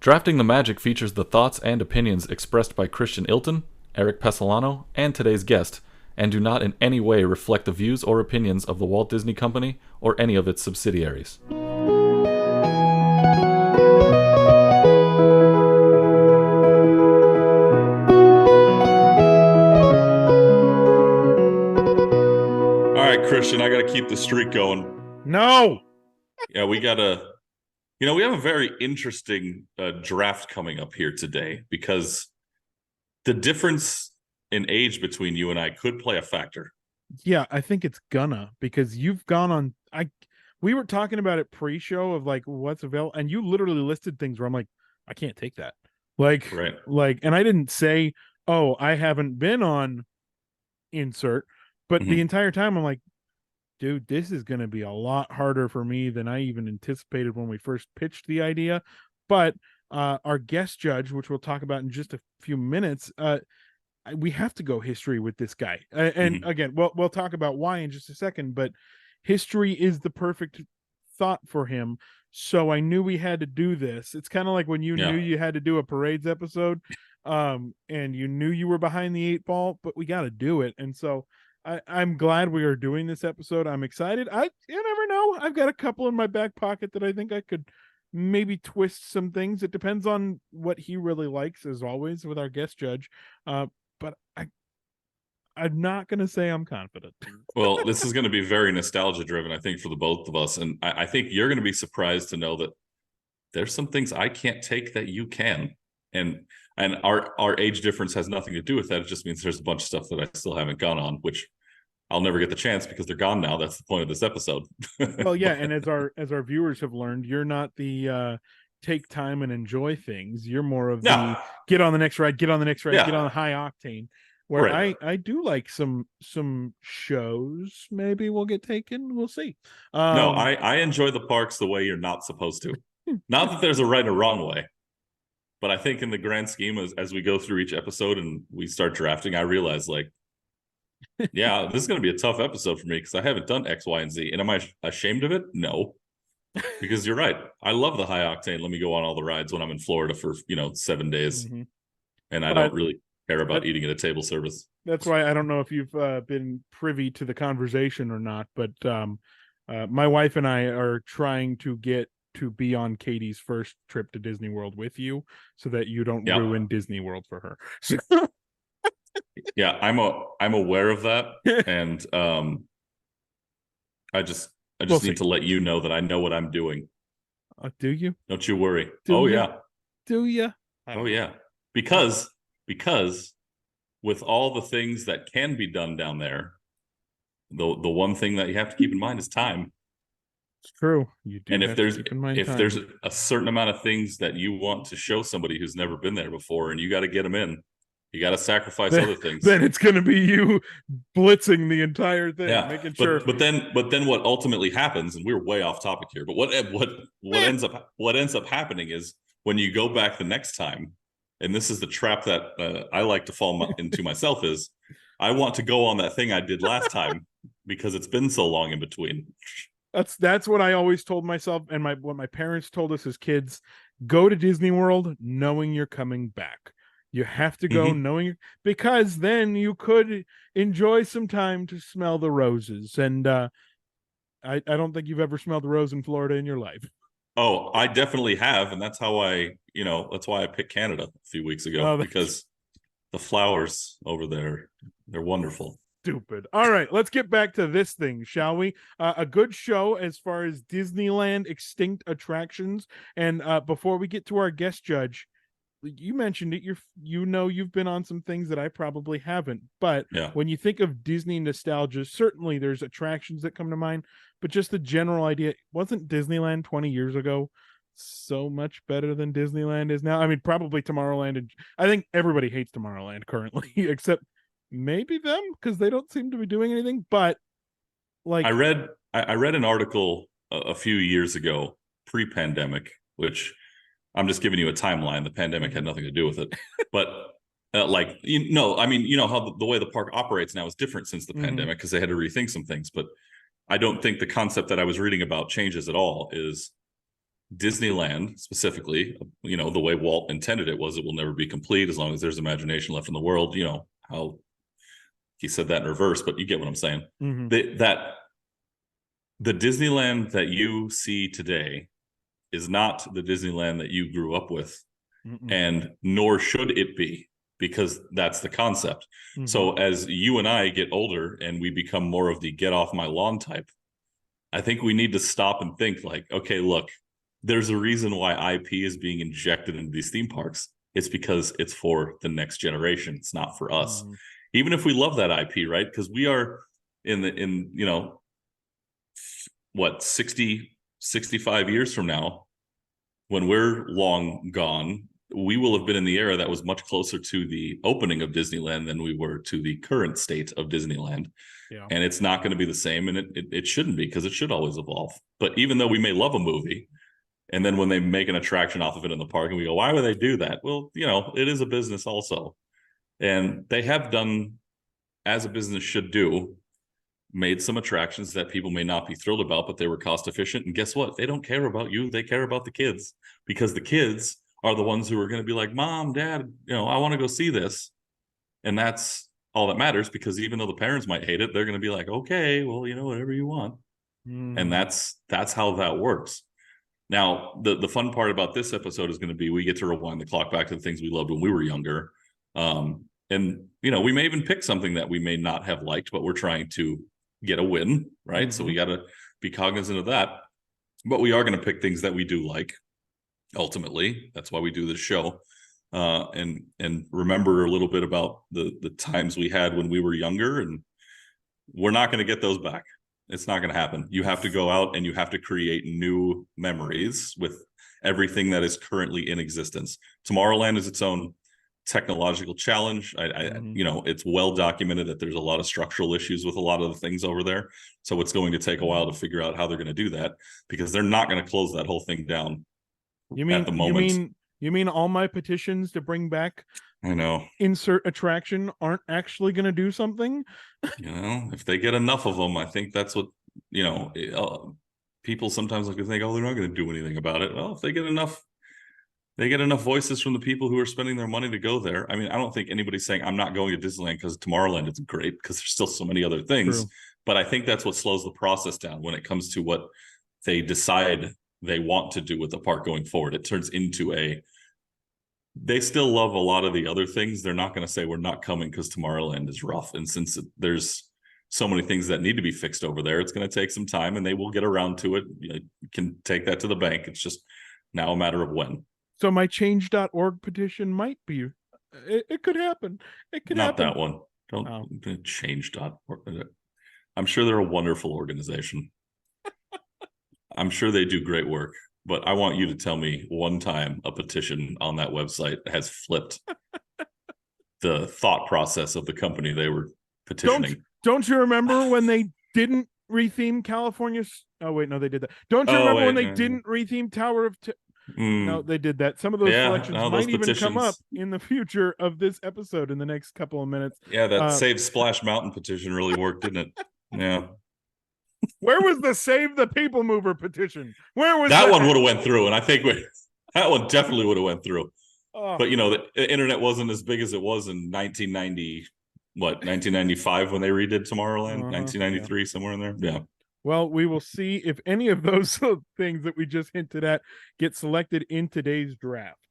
Drafting the Magic features the thoughts and opinions expressed by Christian Ilton, Erik Pesolano, and today's guest, and do not in any way reflect the views or opinions of the Walt Disney Company or any of its subsidiaries. All right, Christian, I got to keep the streak going. No. Yeah, we got to. We have a very interesting draft coming up here today because the difference in age between you and I could play a factor. Yeah, I think it's gonna because you've gone on. We were talking about it pre-show of like what's available, and you literally listed things where I'm like, I can't take that. Right. And I didn't say, oh, I haven't been on insert, but the entire time I'm like, dude, this is going to be a lot harder for me than I even anticipated when we first pitched the idea. But our guest judge, which we'll talk about in just a few minutes, we have to go history with this guy. And again, we'll talk about why in just a second, but history is the perfect thought for him. So I knew we had to do this. It's kind of like when you knew you had to do a parades episode, and you knew you were behind the eight ball, but we got to do it. And so I'm glad we are doing this episode. I'm excited. You never know. I've got a couple in my back pocket that I think I could maybe twist some things. It depends on what he really likes, as always, with our guest judge. But I'm not going to say I'm confident. Well, this is going to be very nostalgia driven, I think, for the both of us. And I think you're going to be surprised to know that there's some things I can't take that you can. And our age difference has nothing to do with that. It just means there's a bunch of stuff that I still haven't gone on, which I'll never get the chance because they're gone now. That's the point of this episode. Well, yeah, and as our viewers have learned, you're not the take time and enjoy things. You're more of the get on the next ride, get on the next ride, get on the high octane. Where I do like some shows. Maybe will get taken. We'll see. No, I enjoy the parks the way you're not supposed to. Not that there's a right or wrong way. But I think in the grand scheme, as we go through each episode and we start drafting, I realize yeah, this is going to be a tough episode for me because I haven't done X, Y, and Z. And am I ashamed of it? No, because you're right. I love the high octane. Let me go on all the rides when I'm in Florida for 7 days, and I don't really care about eating at a table service. That's why I don't know if you've been privy to the conversation or not, but my wife and I are trying to get to be on Katie's first trip to Disney World with you so that you don't ruin Disney World for her. Yeah, I'm aware of that. And I just need to let you know that I know what I'm doing. Do you? Don't you worry. Do you? Oh yeah. Because with all the things that can be done down there, the one thing that you have to keep in mind is time. It's true. You do. And if there's a certain amount of things that you want to show somebody who's never been there before, and you got to get them in, you got to sacrifice other things. Then it's going to be you blitzing the entire thing, making sure. But then what ultimately happens, and we're way off topic here, but what ends up happening is when you go back the next time, and this is the trap that I like to fall into myself, is I want to go on that thing I did last time because it's been so long in between. That's what I always told myself, and what my parents told us as kids: go to Disney World knowing you're coming back. You have to go knowing, because then you could enjoy some time to smell the roses. And I don't think you've ever smelled a rose in Florida in your life. Oh, I definitely have, and that's why I picked Canada a few weeks ago, because the flowers over there, they're wonderful. Stupid. All right, let's get back to this thing, shall we? A good show as far as Disneyland extinct attractions. And before we get to our guest judge, you mentioned it. You've been on some things that I probably haven't. But when you think of Disney nostalgia, certainly there's attractions that come to mind. But just the general idea, wasn't Disneyland 20 years ago so much better than Disneyland is now? I mean, probably Tomorrowland. And I think everybody hates Tomorrowland currently, except maybe them, because they don't seem to be doing anything. But I read an article a few years ago, pre-pandemic, which I'm just giving you a timeline. The pandemic had nothing to do with it, but how the way the park operates now is different since the pandemic, because they had to rethink some things. But I don't think the concept that I was reading about changes at all. Is Disneyland specifically, the way Walt intended it was it will never be complete as long as there's imagination left in the world. How he said that in reverse, but you get what I'm saying. Mm-hmm. That the Disneyland that you see today is not the Disneyland that you grew up with, and nor should it be, because that's the concept. Mm-hmm. So as you and I get older and we become more of the get off my lawn type, I think we need to stop and think like, okay, look, there's a reason why IP is being injected into these theme parks. It's because it's for the next generation. It's not for us. Mm-hmm. Even if we love that IP, right? Because we are in 60, 65 years from now, when we're long gone, we will have been in the era that was much closer to the opening of Disneyland than we were to the current state of Disneyland. Yeah. And it's not going to be the same, and it shouldn't be, because it should always evolve. But even though we may love a movie, and then when they make an attraction off of it in the park and we go, why would they do that? Well, it is a business also. And they have done, as a business should do, made some attractions that people may not be thrilled about, but they were cost efficient. And guess what? They don't care about you. They care about the kids, because the kids are the ones who are going to be like, Mom, Dad, I want to go see this. And that's all that matters, because even though the parents might hate it, they're going to be like, okay, well, whatever you want. And that's how that works. Now, the fun part about this episode is going to be we get to rewind the clock back to the things we loved when we were younger. And, we may even pick something that we may not have liked, but we're trying to get a win, right? Mm-hmm. So we got to be cognizant of that. But we are going to pick things that we do like, ultimately. That's why we do this show. And remember a little bit about the times we had when we were younger, and we're not going to get those back. It's not going to happen. You have to go out and you have to create new memories with everything that is currently in existence. Tomorrowland is its own technological challenge. It's well documented that there's a lot of structural issues with a lot of the things over there. So it's going to take a while to figure out how they're going to do that, because they're not going to close that whole thing down at the moment. You mean all my petitions to bring back insert attraction aren't actually going to do something? If they get enough of them, I think that's what, people sometimes like to think, oh, they're not going to do anything about it. Well, if they get enough voices from the people who are spending their money to go there. I mean, I don't think anybody's saying I'm not going to Disneyland because Tomorrowland is great, because there's still so many other things. True. But I think that's what slows the process down when it comes to what they decide they want to do with the park going forward. It turns into they still love a lot of the other things. They're not going to say we're not coming because Tomorrowland is rough. And since there's so many things that need to be fixed over there, it's going to take some time, and they will get around to it. You can take that to the bank. It's just now a matter of when. So my change.org petition might be, it could happen. It could not happen. That one. Don't change.org. I'm sure they're a wonderful organization. I'm sure they do great work, but I want you to tell me one time a petition on that website has flipped the thought process of the company they were petitioning. Don't you remember when they didn't retheme California? Oh, wait, no, they did that. Don't you remember when they didn't retheme Tower of... No, they did that. Some of those selections might even come up in the future of this episode in the next couple of minutes. Yeah, that Save Splash Mountain petition really worked, didn't it? Yeah. Where was the Save the People Mover petition? Where was that? One would have went through, and I think that one definitely would have went through. But the internet wasn't as big as it was in 1995 when they redid Tomorrowland, 1993, somewhere in there. Yeah. Well, we will see if any of those things that we just hinted at get selected in today's draft.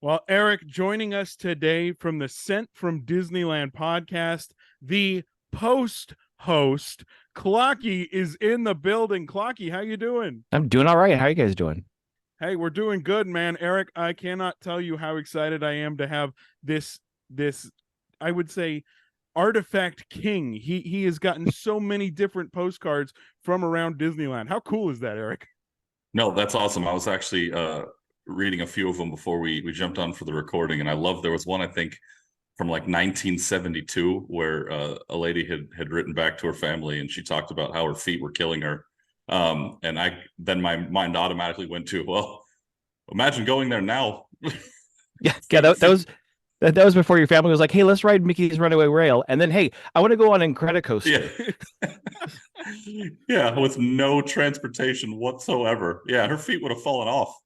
Well, Erik, joining us today from the Sent from Disneyland podcast, the post-host, Clocky, is in the building. Clocky, how you doing? I'm doing all right. How are you guys doing? Hey, we're doing good, man. Erik, I cannot tell you how excited I am to have this, I would say, artifact king. He has gotten so many different postcards from around Disneyland. How cool is that, Erik? No, that's awesome. I was actually reading a few of them before we jumped on for the recording, and I love, there was one I think from like 1972 where a lady had written back to her family, and she talked about how her feet were killing her, and then my mind automatically went to, well, imagine going there now. yeah that That was before your family was like, "Hey, let's ride Mickey's Runaway Rail," and then, "Hey, I want to go on Incredicoaster." Yeah. Yeah, with no transportation whatsoever. Yeah, her feet would have fallen off.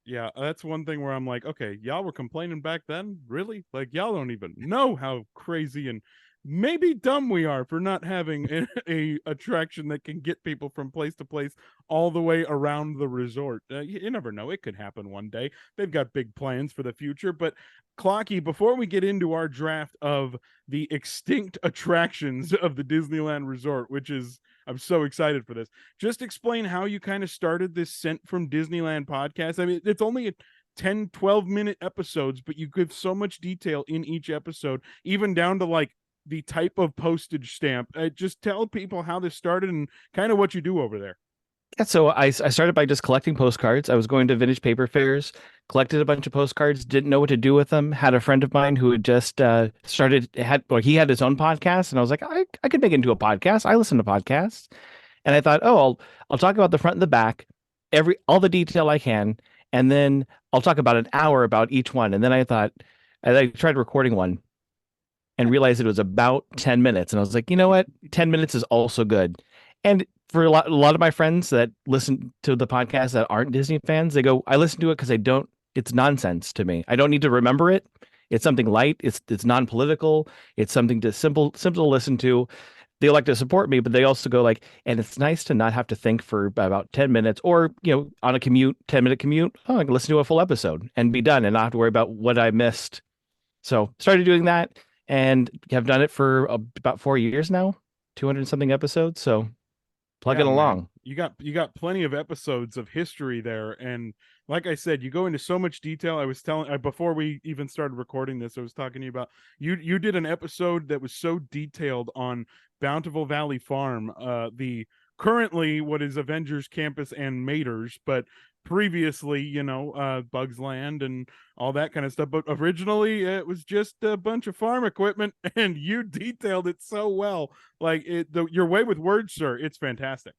Yeah, that's one thing where I'm like, okay, y'all were complaining back then, really? Like, y'all don't even know how crazy and maybe dumb we are for not having a attraction that can get people from place to place all the way around the resort. You never know; it could happen one day. They've got big plans for the future. But Clocky, before we get into our draft of the extinct attractions of the Disneyland Resort, which is I'm so excited for this. Just explain how you kind of started this Sent from Disneyland podcast. I mean, it's only a 10, 12-minute episodes, but you give so much detail in each episode, even down to like the type of postage stamp. Just tell people how this started and kind of what you do over there. Yeah, so I started by just collecting postcards. I was going to vintage paper fairs, collected a bunch of postcards, didn't know what to do with them. Had a friend of mine who had just he had his own podcast, and I was like, I could make it into a podcast. I listen to podcasts, and I thought, oh, I'll talk about the front and the back, all the detail I can, and then I'll talk about an hour about each one. And then I thought, I tried recording one and realized it was about 10 minutes. And I was like, you know what? 10 minutes is also good. And for a lot of my friends that listen to the podcast that aren't Disney fans, they go, I listen to it because it's nonsense to me. I don't need to remember it. It's something light. It's non-political. It's something simple to listen to. They like to support me, but they also go like, and it's nice to not have to think for about 10 minutes or, on a 10-minute commute, oh, I can listen to a full episode and be done and not have to worry about what I missed. So started doing that and have done it for about 4 years now, 200 something episodes. So plugging along. Man. You got plenty of episodes of history there, and like I said, you go into so much detail. I was telling before we even started recording this, I was talking to you about you did an episode that was so detailed on Bountiful Valley Farm, the currently what is Avengers Campus and Maters, but previously, Bugs Land and all that kind of stuff. But originally, it was just a bunch of farm equipment, and you detailed it so well. Like your way with words, sir. It's fantastic.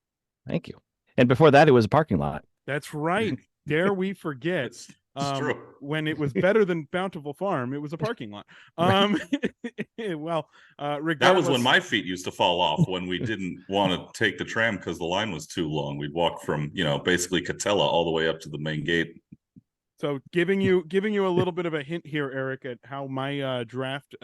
Thank you. And before that, it was a parking lot. That's right. Dare we forget? It's true. When it was better than Bountiful Farm, it was a parking lot. Well, regardless, that was when my feet used to fall off when we didn't want to take the tram because the line was too long. We'd walk from, basically Catella all the way up to the main gate. So giving you a little bit of a hint here, Eric, at how my draft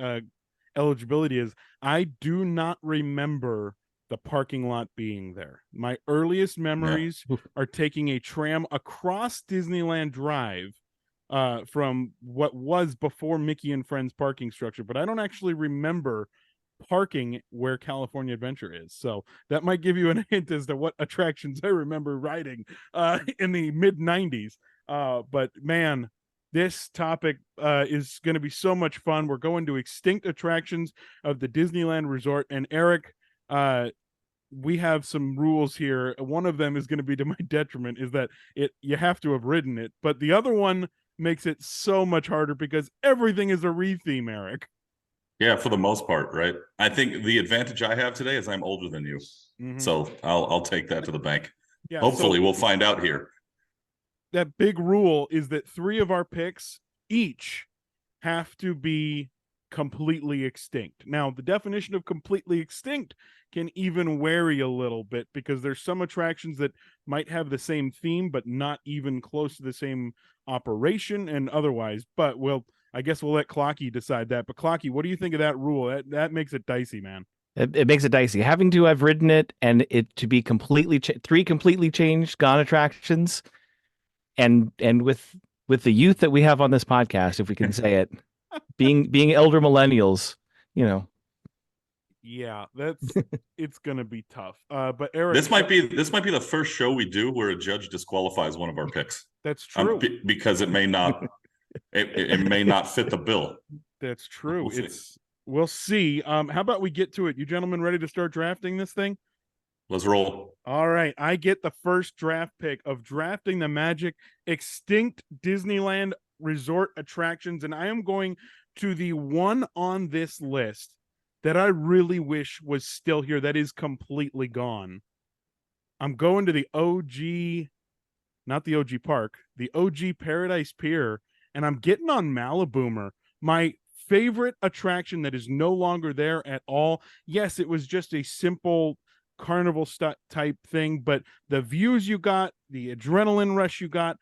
eligibility is. I do not remember the parking lot being there. My earliest memories are taking a tram across Disneyland Drive from what was before Mickey and Friends parking structure, but I don't actually remember parking where California Adventure is. So that might give you a hint as to what attractions I remember riding in the mid 90s. But man, this topic is going to be so much fun. We're going to extinct attractions of the Disneyland Resort. And Eric, we have some rules here. One of them is going to be to my detriment, is that you have to have ridden it. But the other one makes it so much harder because everything is a re-theme, Eric. Yeah, for the most part, right? I think the advantage I have today is I'm older than you. So I'll take that to the bank. Yeah, hopefully we'll find out here. That big rule is that 3 of our picks each have to be completely extinct. Now, the definition of completely extinct can even vary a little bit because there's some attractions that might have the same theme but not even close to the same operation and otherwise. But I guess we'll let Clocky decide that. But Clocky, what do you think of that rule? That makes it dicey, man. It makes it dicey. Having to have ridden it and it to be completely 3 completely changed gone attractions, and with the youth that we have on this podcast, if we can say it, being elder millennials, Yeah, it's gonna be tough. But Eric, this might be the first show we do where a judge disqualifies one of our picks. That's true. Because it may not it may not fit the bill. That's true. We'll see. How about we get to it? You gentlemen ready to start drafting this thing? Let's roll. All right. I get the first draft pick of drafting the magic extinct Disneyland Resort attractions, and I am going to the one on this list that I really wish was still here that is completely gone. I'm going to the OG, not the OG Park, the OG Paradise Pier, and I'm getting on Maliboomer, my favorite attraction that is no longer there at all. Yes, it was just a simple carnival type thing, but the views you got, the adrenaline rush you got,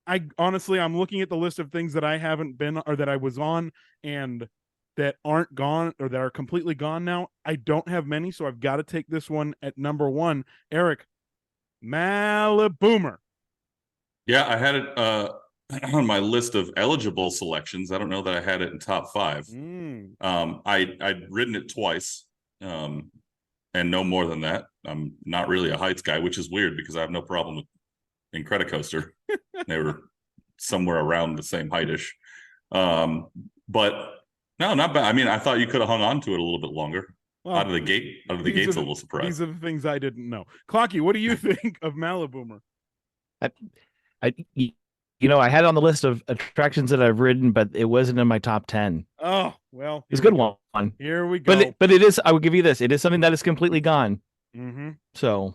I'm looking at the list of things that I haven't been or that I was on and that aren't gone or that are completely gone now. I don't have many, so I've got to take this one at number 1. Erik, Maliboomer. Yeah, I had it on my list of eligible selections. I don't know that I had it in top 5. I'd ridden it twice, and no more than that. I'm not really a heights guy, which is weird because I have no problem with Incredicoaster. They were somewhere around the same heightish. But no, not bad. I mean, I thought you could have hung on to it a little bit longer. Well, out of the gate's a little surprised. These are the things I didn't know. Clocky, what do you think of Maliboomer? I I had it on the list of attractions that I've ridden, but it wasn't in my top 10. Oh, well. It's a good one. Here we go. But it is, I will give you this. It is something that is completely gone. Mm-hmm. So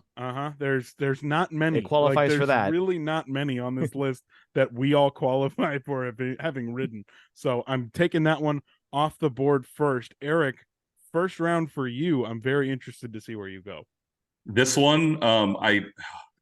there's not many. It qualifies for that. Really not many on this list that we all qualify for having ridden. So I'm taking that one off the board first. Erik, first round for you. I'm very interested to see where you go. This one, I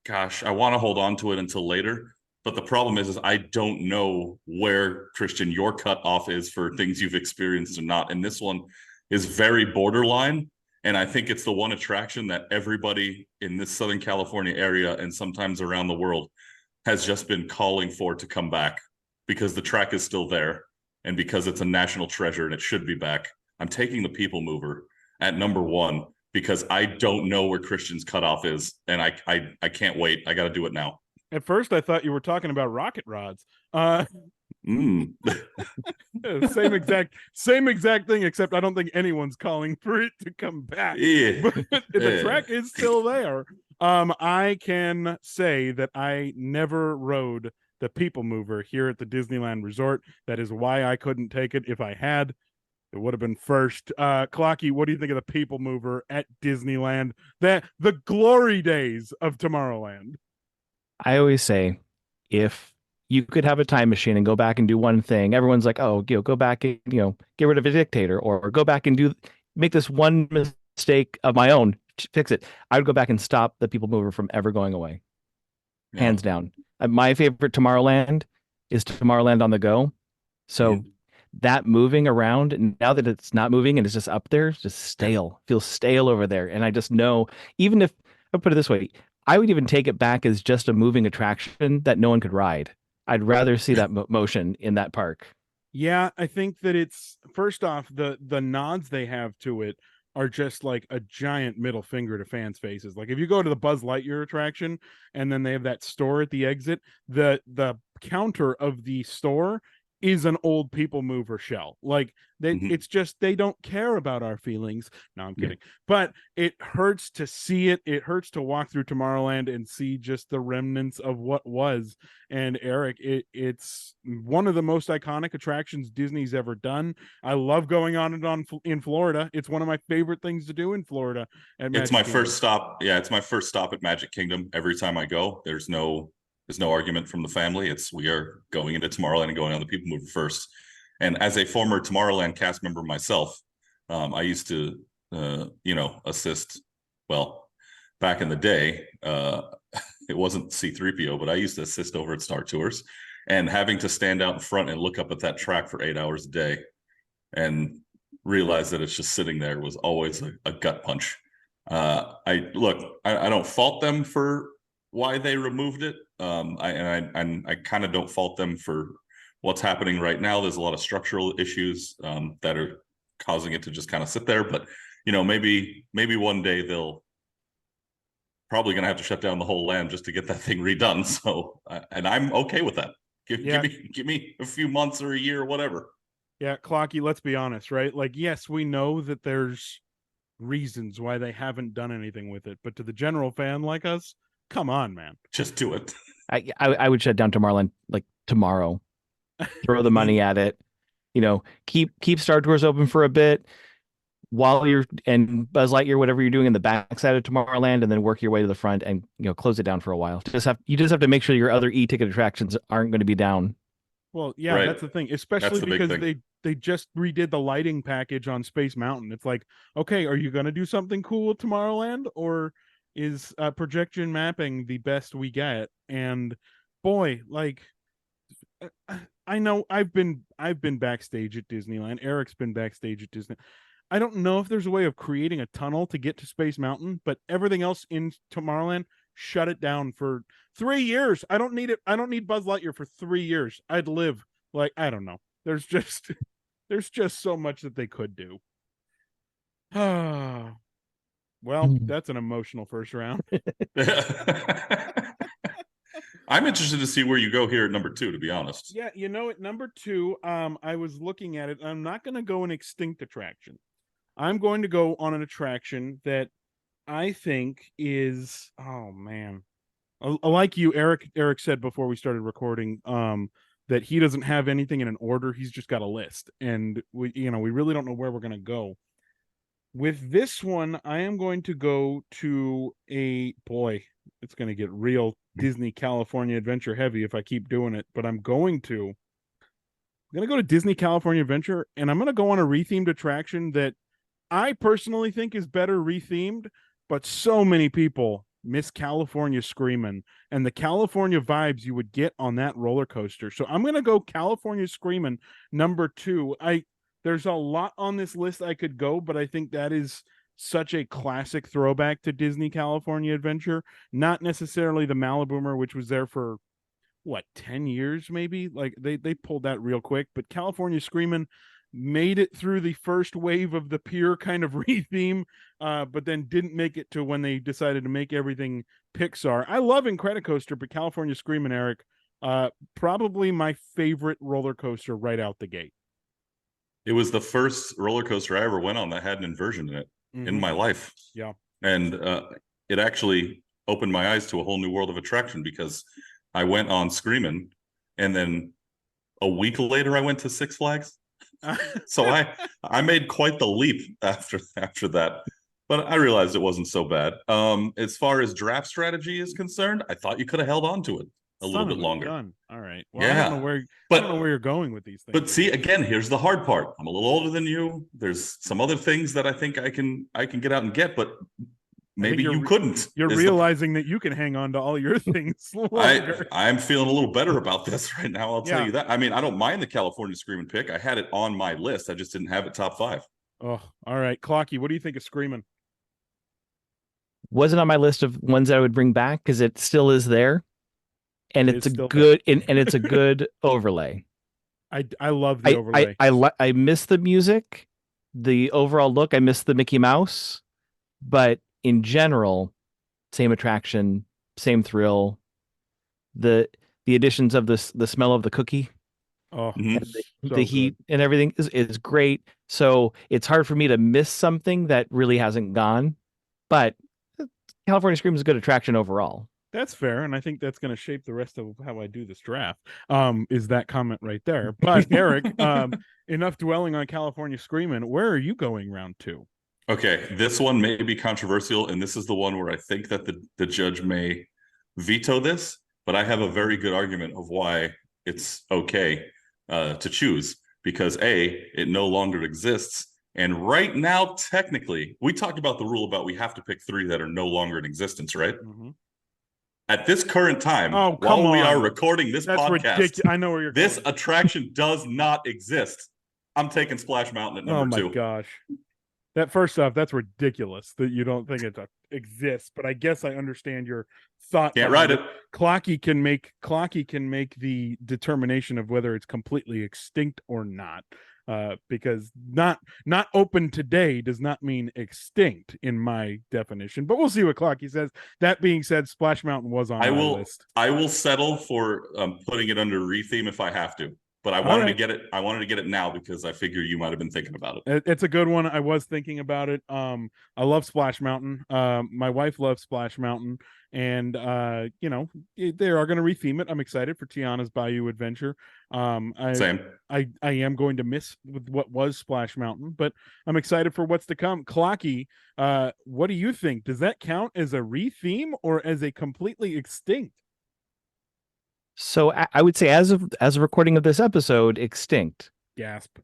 want to hold on to it until later. But the problem is I don't know where, Christian, your cutoff is for things you've experienced or not. And this one is very borderline. And I think it's the one attraction that everybody in this Southern California area and sometimes around the world has just been calling for to come back because the track is still there and because it's a national treasure and it should be back. I'm taking the People Mover at number 1 because I don't know where Christian's cutoff is. And I can't wait. I got to do it now. At first, I thought you were talking about rocket rods. Same exact thing, except I don't think anyone's calling for it to come back. Yeah. But the track is still there. I can say that I never rode the People Mover here at the Disneyland Resort. That is why I couldn't take it. If I had, it would have been first. Clocky, what do you think of the People Mover at Disneyland? The glory days of Tomorrowland. I always say, if you could have a time machine and go back and do one thing, everyone's like, oh, go back and, get rid of a dictator or go back and make this one mistake of my own, fix it. I would go back and stop the People Mover from ever going away. Yeah. Hands down. My favorite Tomorrowland is Tomorrowland on the Go. So that moving around, and now that it's not moving and it's just up there, it's just stale. Feels stale over there. And I just know, even if, I'll put it this way, I would even take it back as just a moving attraction that no one could ride. I'd rather see that motion in that park. Yeah, I think that it's, first off, the nods they have to it are just like a giant middle finger to fans' faces. Like if you go to the Buzz Lightyear attraction and then they have that store at the exit, the counter of the store is an old People Mover shell. Like it's just, they don't care about our feelings. No, I'm kidding. But it hurts to see it. It hurts to walk through Tomorrowland and see just the remnants of what was. And Erik, it's one of the most iconic attractions Disney's ever done. I love going on it in Florida. It's one of my favorite things to do in Florida. It's my first stop. Yeah, it's my first stop at Magic Kingdom. Every time I go, there's no argument from the family. We are going into Tomorrowland and going on the People Mover first. And as a former Tomorrowland cast member myself, I used to, assist. Well, back in the day, it wasn't C-3PO, but I used to assist over at Star Tours, and having to stand out in front and look up at that track for 8 hours a day and realize that it's just sitting there was always a gut punch. I don't fault them for why they removed it. I kind of don't fault them for what's happening right now. There's a lot of structural issues that are causing it to just kind of sit there. But maybe one day they'll probably going to have to shut down the whole land just to get that thing redone. So, and I'm okay with that. Give me a few months or a year or whatever. Yeah, Clocky, let's be honest, right? Like, yes, we know that there's reasons why they haven't done anything with it, but to the general fan like us, come on, man. Just do it. I would shut down Tomorrowland like tomorrow. Throw the money at it. Keep Star Tours open for a bit while you're, and Buzz Lightyear, whatever you're doing in the backside of Tomorrowland, and then work your way to the front and close it down for a while. You just have to make sure your other e-ticket attractions aren't going to be down. Well, yeah, Right. that's the thing, That's especially the big because thing. they just redid the lighting package on Space Mountain. It's like, okay, are you going to do something cool with Tomorrowland, or is projection mapping the best we get? And boy, like I know I've been backstage at Disneyland. Eric's been backstage at Disney. I don't know if there's a way of creating a tunnel to get to Space Mountain, but everything else in Tomorrowland, shut it down for 3 years. I don't need it. I don't need Buzz Lightyear for 3 years. I'd live. Like, I don't know. There's just there's just so much that they could do. Well, that's an emotional first round. I'm interested to see where you go here at number 2, to be honest. Yeah, you know, at number 2, I was looking at it. I'm not going to go an extinct attraction. I'm going to go on an attraction that I think is, oh man, like you, Eric. Eric said before we started recording, that he doesn't have anything in an order. He's just got a list, and we really don't know where we're going to go. With this one, I am going to go to a boy. It's going to get real Disney California Adventure heavy if I keep doing it, but I'm going to go to Disney California Adventure, and I'm going to go on a rethemed attraction that I personally think is better rethemed, but so many people miss California Screamin' and the California vibes you would get on that roller coaster. So I'm going to go California Screamin' number 2. There's a lot on this list I could go, but I think that is such a classic throwback to Disney California Adventure. Not necessarily the Maliboomer, which was there for 10 years maybe. Like they pulled that real quick, but California Screamin' made it through the first wave of the Pier kind of retheme, but then didn't make it to when they decided to make everything Pixar. I love Incredicoaster, but California Screamin', Eric, probably my favorite roller coaster right out the gate. It was the first roller coaster I ever went on that had an inversion in it in my life. Yeah. And it actually opened my eyes to a whole new world of attraction, because I went on Screamin', and then a week later I went to Six Flags. So I made quite the leap after that. But I realized it wasn't so bad. As far as draft strategy is concerned, I thought you could have held on to it a little bit longer. Gun. All right. Well, yeah. I don't know where you're going with these things. But see, again, here's the hard part. I'm a little older than you. There's some other things that I think I can get out and get, but maybe you couldn't. You're realizing that you can hang on to all your things longer. I'm feeling a little better about this right now. I'll tell you that. I mean, I don't mind the California Screamin' pick. I had it on my list. I just didn't have it top 5. Oh, all right. Clocky, what do you think of Screamin'? Wasn't on my list of ones that I would bring back because it still is there. And it's a good and it's a good overlay. I love the overlay. I miss the music, the overall look. I miss the Mickey Mouse, but in general, same attraction, same thrill. The additions of the smell of the cookie, and the heat and everything is great. So it's hard for me to miss something that really hasn't gone. But California Scream is a good attraction overall. That's fair, and I think that's going to shape the rest of how I do this draft. Is that comment right there? But Eric, enough dwelling on California Screamin'. Where are you going round 2? Okay, this one may be controversial, and this is the one where I think that the judge may veto this, but I have a very good argument of why it's okay to choose, because A, it no longer exists. And right now, technically, we talked about the rule about we have to pick 3 that are no longer in existence, right? Mm-hmm. At this current time, while we are recording this podcast, ridiculous. I know where you're this going. attraction does not exist. I'm taking Splash Mountain at number 2. Oh my gosh. That first off, that's ridiculous that you don't think it exists, but I guess I understand your thought. Can't ride it. Clocky can make the determination of whether it's completely extinct or not. Because not open today does not mean extinct in my definition, but we'll see what Clocky says. That being said, Splash Mountain was on my list. I will settle for putting it under retheme if I have to, but I wanted to get it. I wanted to get it now because I figure you might have been thinking about it. It's a good one. I was thinking about it. I love Splash Mountain. My wife loves Splash Mountain, and they are going to retheme it. I'm excited for Tiana's Bayou Adventure. Same. I am going to miss with what was Splash Mountain, but I'm excited for what's to come. Clocky, what do you think? Does that count as a retheme or as a completely extinct? So I would say as of recording of this episode, extinct. Gasp.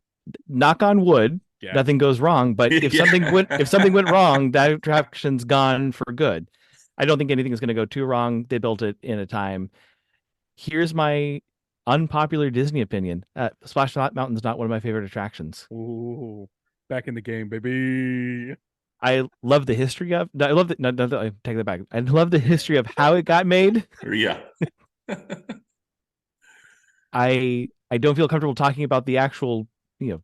Knock on wood, Yeah. nothing goes wrong. But if Yeah. something went wrong, that attraction's gone for good. I don't think anything is going to go too wrong. They built it in a time. Here's my unpopular Disney opinion. Splash Mountain's not one of my favorite attractions. Ooh, back in the game, baby. I love the history of. I love the. No, I take that back. I love the history of how it got made. Yeah. I don't feel comfortable talking about the actual, movie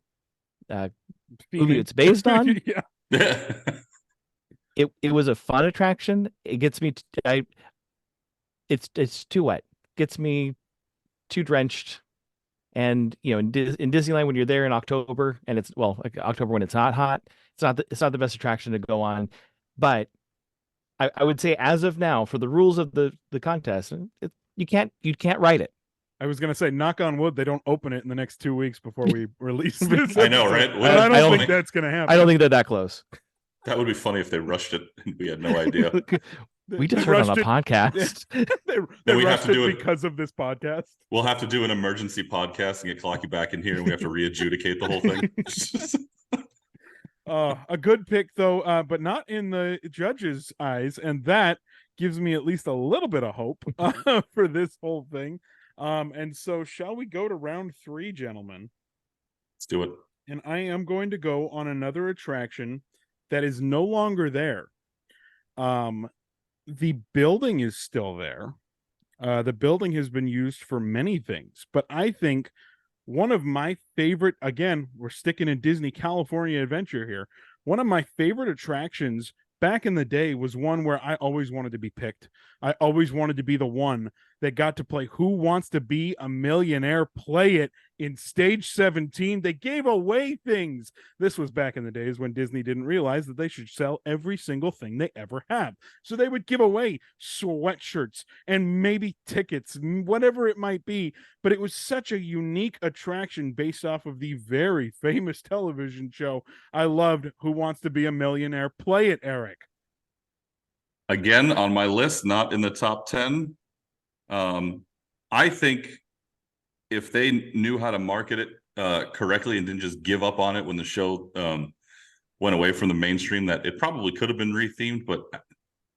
Theming. it's based on. Yeah. It was a fun attraction. It gets me. It's too wet. Gets me too drenched. And in Disneyland, when you're there in October, and it's like October when it's not hot, it's not the best attraction to go on. But I would say as of now, for the rules of the contest, you can't write it. I was gonna say, knock on wood, they don't open it in the next 2 weeks before we release this. I know, right? I don't think that's gonna happen. I don't think they're that close. That would be funny if they rushed it and we had no idea. We just heard on a podcast. they rushed it because of this podcast. We'll have to do an emergency podcast and get Clocky back in here, and we have to re-adjudicate the whole thing. A good pick though, but not in the judges' eyes, and that gives me at least a little bit of hope for this whole thing. And so shall we go to round 3, gentlemen? Let's do it. And I am going to go on another attraction that is no longer there. The building is still there. The building has been used for many things, but I think one of my favorite, again, we're sticking in Disney California Adventure here. One of my favorite attractions back in the day was one where I always wanted to be picked. I always wanted to be the one that got to play Who Wants to Be a Millionaire, play it in stage 17. They gave away things. This was back in the days when Disney didn't realize that they should sell every single thing they ever have. So they would give away sweatshirts and maybe tickets, whatever it might be. But it was such a unique attraction based off of the very famous television show. I loved Who Wants to Be a Millionaire. Play it, Erik. Again, on my list, not in the top 10. I think if they knew how to market it correctly and didn't just give up on it when the show went away from the mainstream, that it probably could have been rethemed. But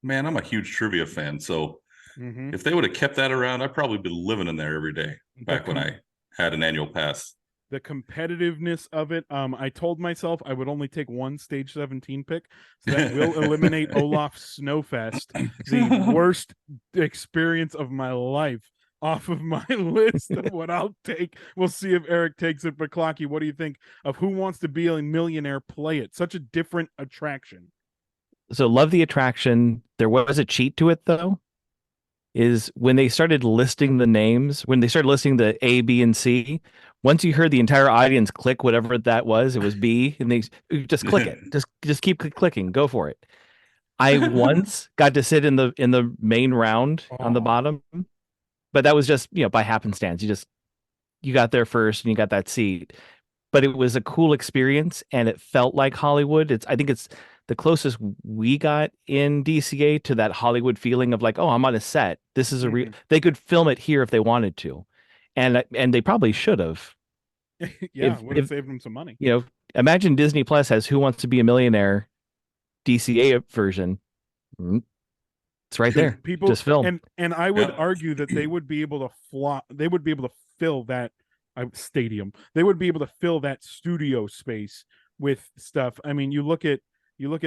man, I'm a huge trivia fan, so if they would have kept that around, I'd probably be living in there every day back when I had an annual pass. The competitiveness of it. I told myself I would only take one stage 17 pick, so that will eliminate Olaf's Snowfest, the worst experience of my life, off of my list of what I'll take. We'll see if Erik takes it. But Clocky, what do you think of Who Wants to Be a Millionaire? Play it. Such a different attraction. So love the attraction. There was a cheat to it though. Is when they started listing the names, when they started listing the A, B, and C, once you heard the entire audience click whatever that was, it was B, and they just click it. Just keep clicking. Go for it. I once got to sit in the main round on the bottom, but that was just by happenstance. You got there first and you got that seat. But it was a cool experience and it felt like Hollywood. I think it's the closest we got in DCA to that Hollywood feeling of like, oh, I'm on a set. This is they could film it here if they wanted to. And they probably should have. Yeah, would have saved them some money. Imagine Disney Plus has Who Wants to Be a Millionaire DCA version. It's right there. People just film. And I would argue that they would be able to fill that stadium. They would be able to fill that studio space with stuff. I mean, you look at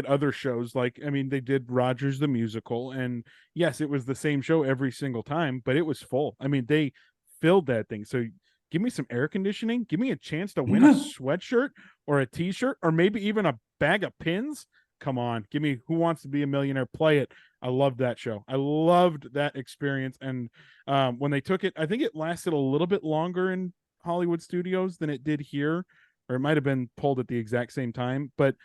other shows, like, I mean, they did Rogers the Musical, and yes, it was the same show every single time, but it was full. I mean, they filled that thing. So give me some air conditioning, give me a chance to win a sweatshirt or a t-shirt or maybe even a bag of pins. Come on, give me Who Wants to Be a Millionaire. Play it. I loved that show. I loved that experience. And when they took it, I think it lasted a little bit longer in Hollywood studios than it did here, or it might have been pulled at the exact same time, but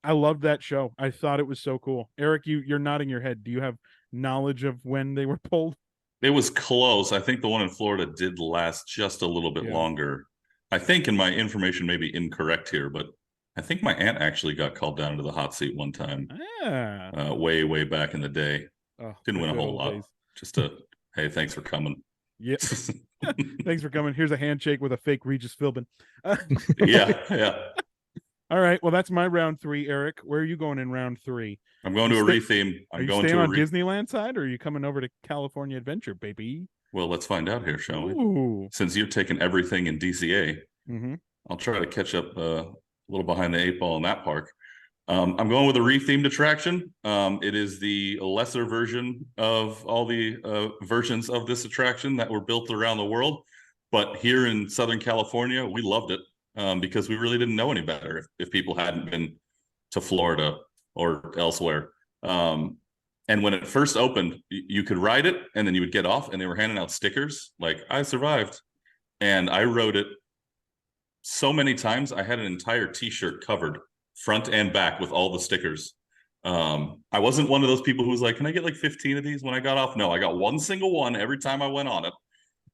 I loved that show. I thought it was so cool. Erik, you're nodding your head. Do you have knowledge of when they were pulled? It was close. I think the one in Florida did last just a little bit longer. I think, and my information may be incorrect here, but I think my aunt actually got called down into the hot seat one time. Way back in the day. Didn't win a whole lot. Just hey, thanks for coming. Yeah. Thanks for coming. Here's a handshake with a fake Regis Philbin. Yeah. All right. Well, that's my round 3, Eric. Where are you going in round 3? I'm going to a retheme. Are you staying on Disneyland side, or are you coming over to California Adventure, baby? Well, let's find out here, shall Ooh. we? Since you've taken everything in DCA, mm-hmm. I'll try to catch up a little behind the 8 ball in that park. I'm going with a rethemed attraction. It is the lesser version of all the versions of this attraction that were built around the world. But here in Southern California, we loved it because we really didn't know any better if people hadn't been to Florida or elsewhere. And when it first opened, you could ride it and then you would get off and they were handing out stickers like, I survived. And I rode it so many times, I had an entire t-shirt covered front and back with all the stickers. I wasn't one of those people who was like, can I get like 15 of these when I got off? No, I got one single one every time I went on it.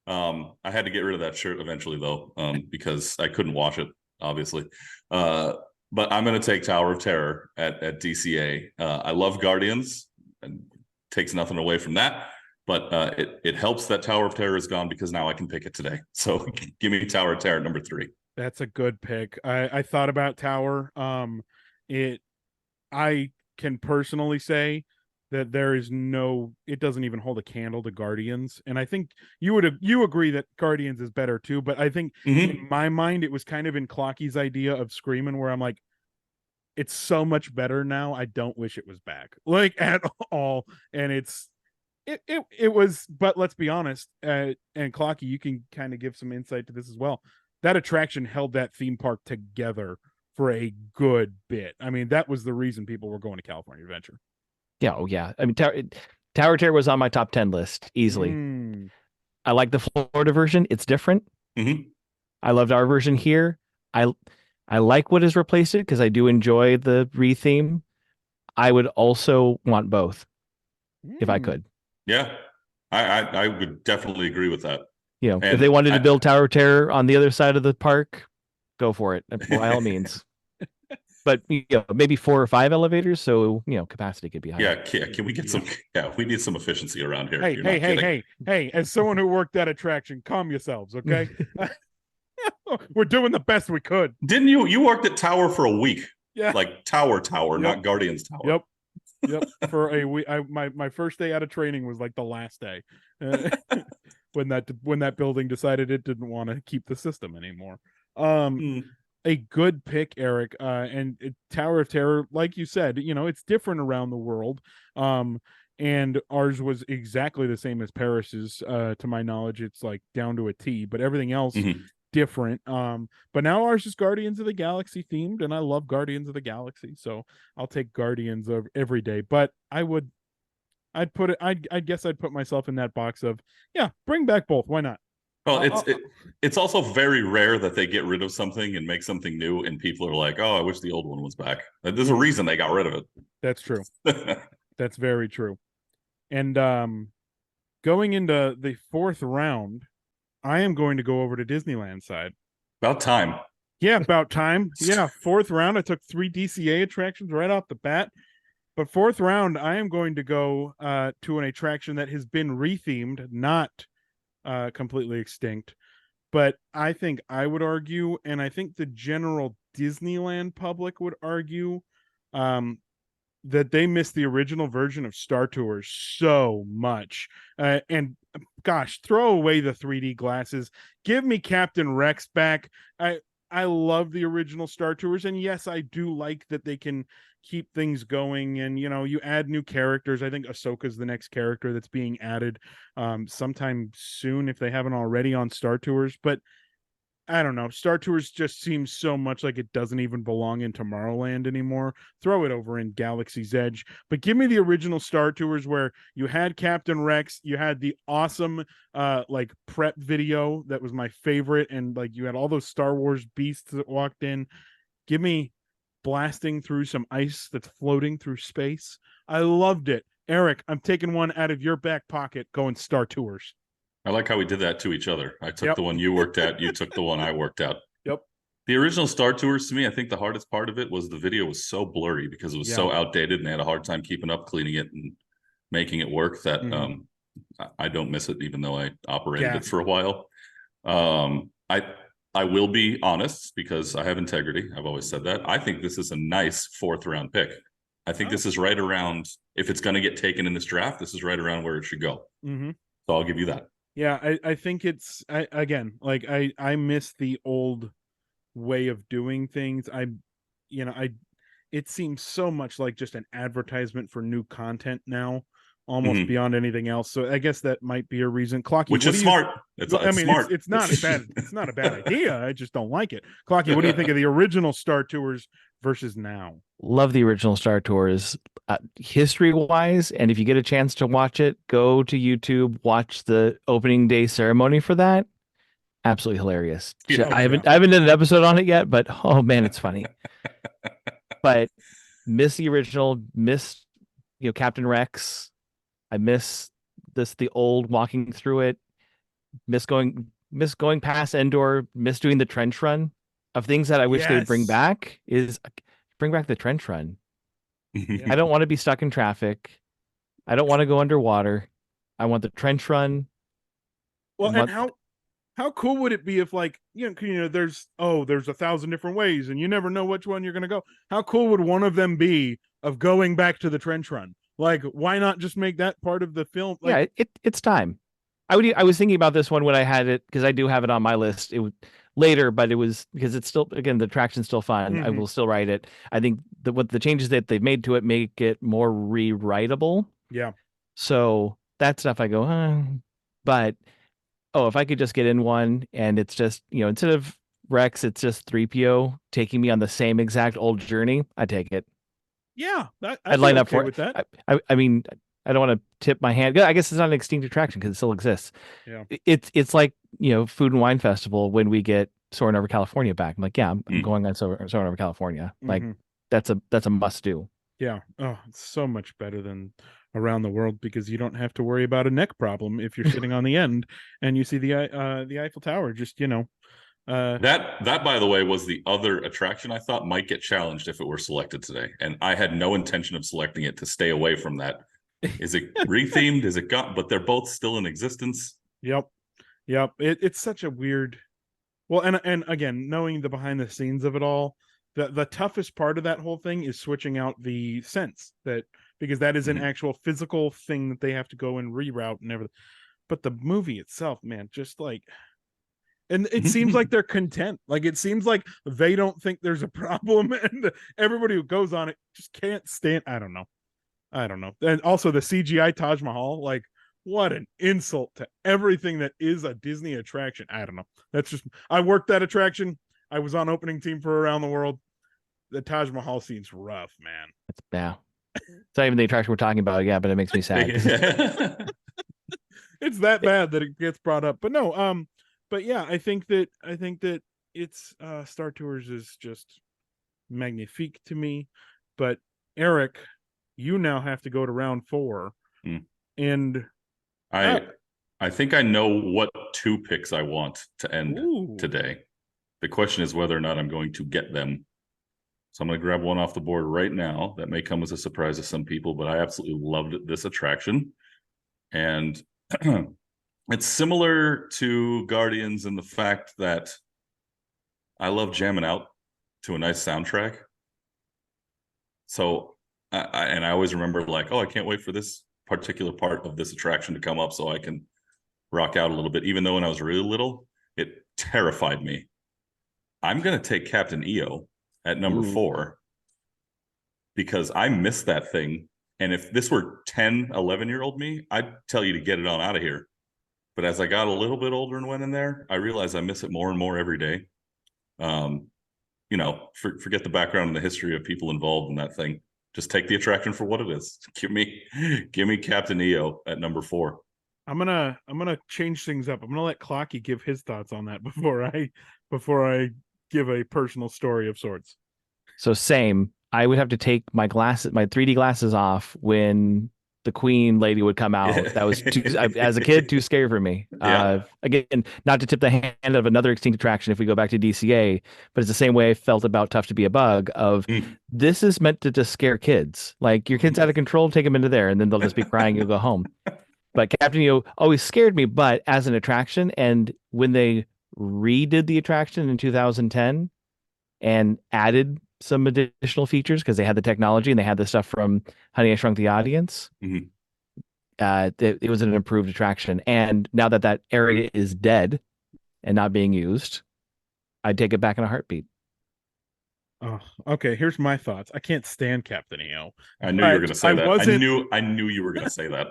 I had to get rid of that shirt eventually though, because I couldn't wash it, obviously. But I'm going to take Tower of Terror at DCA. I love Guardians and takes nothing away from that. But it helps that Tower of Terror is gone because now I can pick it today. So give me Tower of Terror number 3. That's a good pick. I thought about Tower. I can personally say that it doesn't even hold a candle to Guardians. And I think you agree that Guardians is better too. But I think in my mind, it was kind of in Clocky's idea of Screaming, where I'm like, it's so much better now. I don't wish it was back, like, at all. And it was, but let's be honest, and Clocky, you can kind of give some insight to this as well. That attraction held that theme park together for a good bit. I mean, that was the reason people were going to California Adventure. Yeah, I mean, Tower Terror was on my top 10 list easily. I like the Florida version. It's different. I loved our version here. I like what has replaced it because I do enjoy the retheme. I would also want both if I could. Yeah, I would definitely agree with that. You know, if they wanted to build Tower of Terror on the other side of the park, go for it by all means. But maybe 4 or 5 elevators, so capacity could be higher. Yeah, can we get some? Yeah, we need some efficiency around here. Hey! As someone who worked that attraction, calm yourselves, okay? We're doing the best we could. Didn't you? You worked at Tower for a week. Yeah, like Tower, not Guardians Tower. Yep. For a week, my first day out of training was like the last day. When that building decided it didn't want to keep the system anymore. A good pick, Eric. And Tower of Terror, like you said, it's different around the world. And ours was exactly the same as Paris's. To my knowledge, it's like down to a T, but everything else different. But now ours is Guardians of the Galaxy themed, and I love Guardians of the Galaxy, so I'll take Guardians of every day. But I'd guess I'd put myself in that box of, bring back both. Why not? Well, it's also very rare that they get rid of something and make something new, and people are like, "Oh, I wish the old one was back." There's a reason they got rid of it. That's true. That's very true. And going into the 4th round, I am going to go over to Disneyland side. About time. Yeah, about time. Yeah, 4th round. I took 3 DCA attractions right off the bat. But 4th round, I am going to go to an attraction that has been rethemed, not completely extinct. But I think I would argue, and I think the general Disneyland public would argue, that they missed the original version of Star Tours so much. And gosh, throw away the 3D glasses. Give me Captain Rex back. I love the original Star Tours, and yes, I do like that they can keep things going, and you add new characters. I think Ahsoka's the next character that's being added sometime soon if they haven't already on Star Tours. But I don't know, Star Tours just seems so much like it doesn't even belong in Tomorrowland anymore. Throw it over in Galaxy's Edge, but give me the original Star Tours where you had Captain Rex, you had the awesome like prep video that was my favorite, and like you had all those Star Wars beasts that walked in. Give me blasting through some ice that's floating through space. I loved it. Eric, I'm taking one out of your back pocket, going Star Tours. I like how we did that to each other. I took the one you worked at. You took the one I worked at. Yep. The original Star Tours, to me, I think the hardest part of it was the video was so blurry because it was so outdated, and they had a hard time keeping up, cleaning it, and making it work. That I don't miss it, even though I operated Yeah. it for a while. I will be honest because I have integrity. I've always said that. I think this is a nice 4th-round pick. I think this is right around, if it's going to get taken in this draft, this is right around where it should go. Mm-hmm. So I'll give you that. Yeah, I think it's again, like I miss the old way of doing things. It seems so much like just an advertisement for new content now, almost beyond anything else. So I guess that might be a reason. Clocky, which is smart. Smart. It's not a bad it's not a bad idea. I just don't like it. Clocky, what do you think of the original Star Tours versus now? Love the original Star Tours, history-wise, and if you get a chance to watch it, go to YouTube, watch the opening day ceremony for that. Absolutely hilarious. I haven't done an episode on it yet, but oh man, it's funny. But miss the original, miss Captain Rex. I miss the old walking through it. Miss going past Endor. Miss doing the trench run. Of things that I wish they would bring back is bring back the trench run. I don't want to be stuck in traffic. I don't want to go underwater. I want the trench run. Well, and how cool would it be if, like, there's 1,000 different ways and you never know which one you're going to go. How cool would one of them be of going back to the trench run? Like, why not just make that part of the film? Like, yeah, it's time. I was thinking about this one when I had it, because I do have it on my list. It was later, but it was because it's still, again, the attraction's still fun. I will still write it. I think what the changes that they've made to it make it more rewritable. Yeah. So that stuff I go, but if I could just get in one and it's just, instead of Rex, it's just 3PO taking me on the same exact old journey, I'd take it. Yeah, I'd line up for with that. I mean, I don't want to tip my hand. I guess it's not an extinct attraction because it still exists. Yeah. It's like, Food and Wine Festival when we get Soarin' Over California back. I'm like, yeah, I'm going on Soarin' Over California. Like, that's a must do. Yeah. Oh, it's so much better than Around the World because you don't have to worry about a neck problem if you're sitting on the end and you see the Eiffel Tower. Just that by the way was the other attraction I thought might get challenged if it were selected today, and I had no intention of selecting it to stay away from that. Is it rethemed? Is it got? But they're both still in existence. Yep. It's such a weird. Well, and again, knowing the behind the scenes of it all, the toughest part of that whole thing is switching out the sense because that is an actual physical thing that they have to go and reroute and everything. But the movie itself, man, just like, and it seems like they're content. Like, it seems like they don't think there's a problem, and everybody who goes on it just can't stand. I don't know. And also the CGI Taj Mahal, like, what an insult to everything that is a Disney attraction. I don't know. That's just, I worked that attraction. I was on opening team for Around the World. The Taj Mahal scene's rough, man. Yeah. It's not even the attraction we're talking about, but it makes me sad. It's that bad that it gets brought up. But no, but yeah, I think that it's Star Tours is just magnifique to me. But Erik, you now have to go to round 4. And I think I know what 2 picks I want to end today. The question is whether or not I'm going to get them. So I'm going to grab one off the board right now. That may come as a surprise to some people, but I absolutely loved this attraction. And it's similar to Guardians in the fact that I love jamming out to a nice soundtrack. So, I always remember, like, I can't wait for this particular part of this attraction to come up so I can rock out a little bit. Even though when I was really little, it terrified me. I'm going to take Captain EO at number 4 because I missed that thing. And if this were 10, 11-year-old me, I'd tell you to get it on out of here. But as I got a little bit older and went in there, I realized I miss it more and more every day. Forget the background and the history of people involved in that thing. Just take the attraction for what it is. Give me Captain EO at number 4. I'm gonna change things up. I'm gonna let Clocky give his thoughts on that before I give a personal story of sorts. So same. I would have to take my 3D glasses off when the Queen lady would come out. That was as a kid too scary for me. Again, not to tip the hand of another extinct attraction if we go back to DCA, but it's the same way I felt about Tough to Be a Bug. This is meant to just scare kids. Like, your kid's out of control, take them into there, and then they'll just be crying. You'll go home. But Captain EO always scared me, but as an attraction, and when they redid the attraction in 2010 and added some additional features because they had the technology and they had the stuff from Honey, I Shrunk the Audience, Mhm. it was an improved attraction. And now that that area is dead and not being used, I'd take it back in a heartbeat. Oh, okay. Here's my thoughts. I can't stand Captain EO. I knew you were but going to say I that. wasn't, I knew you were going to say that.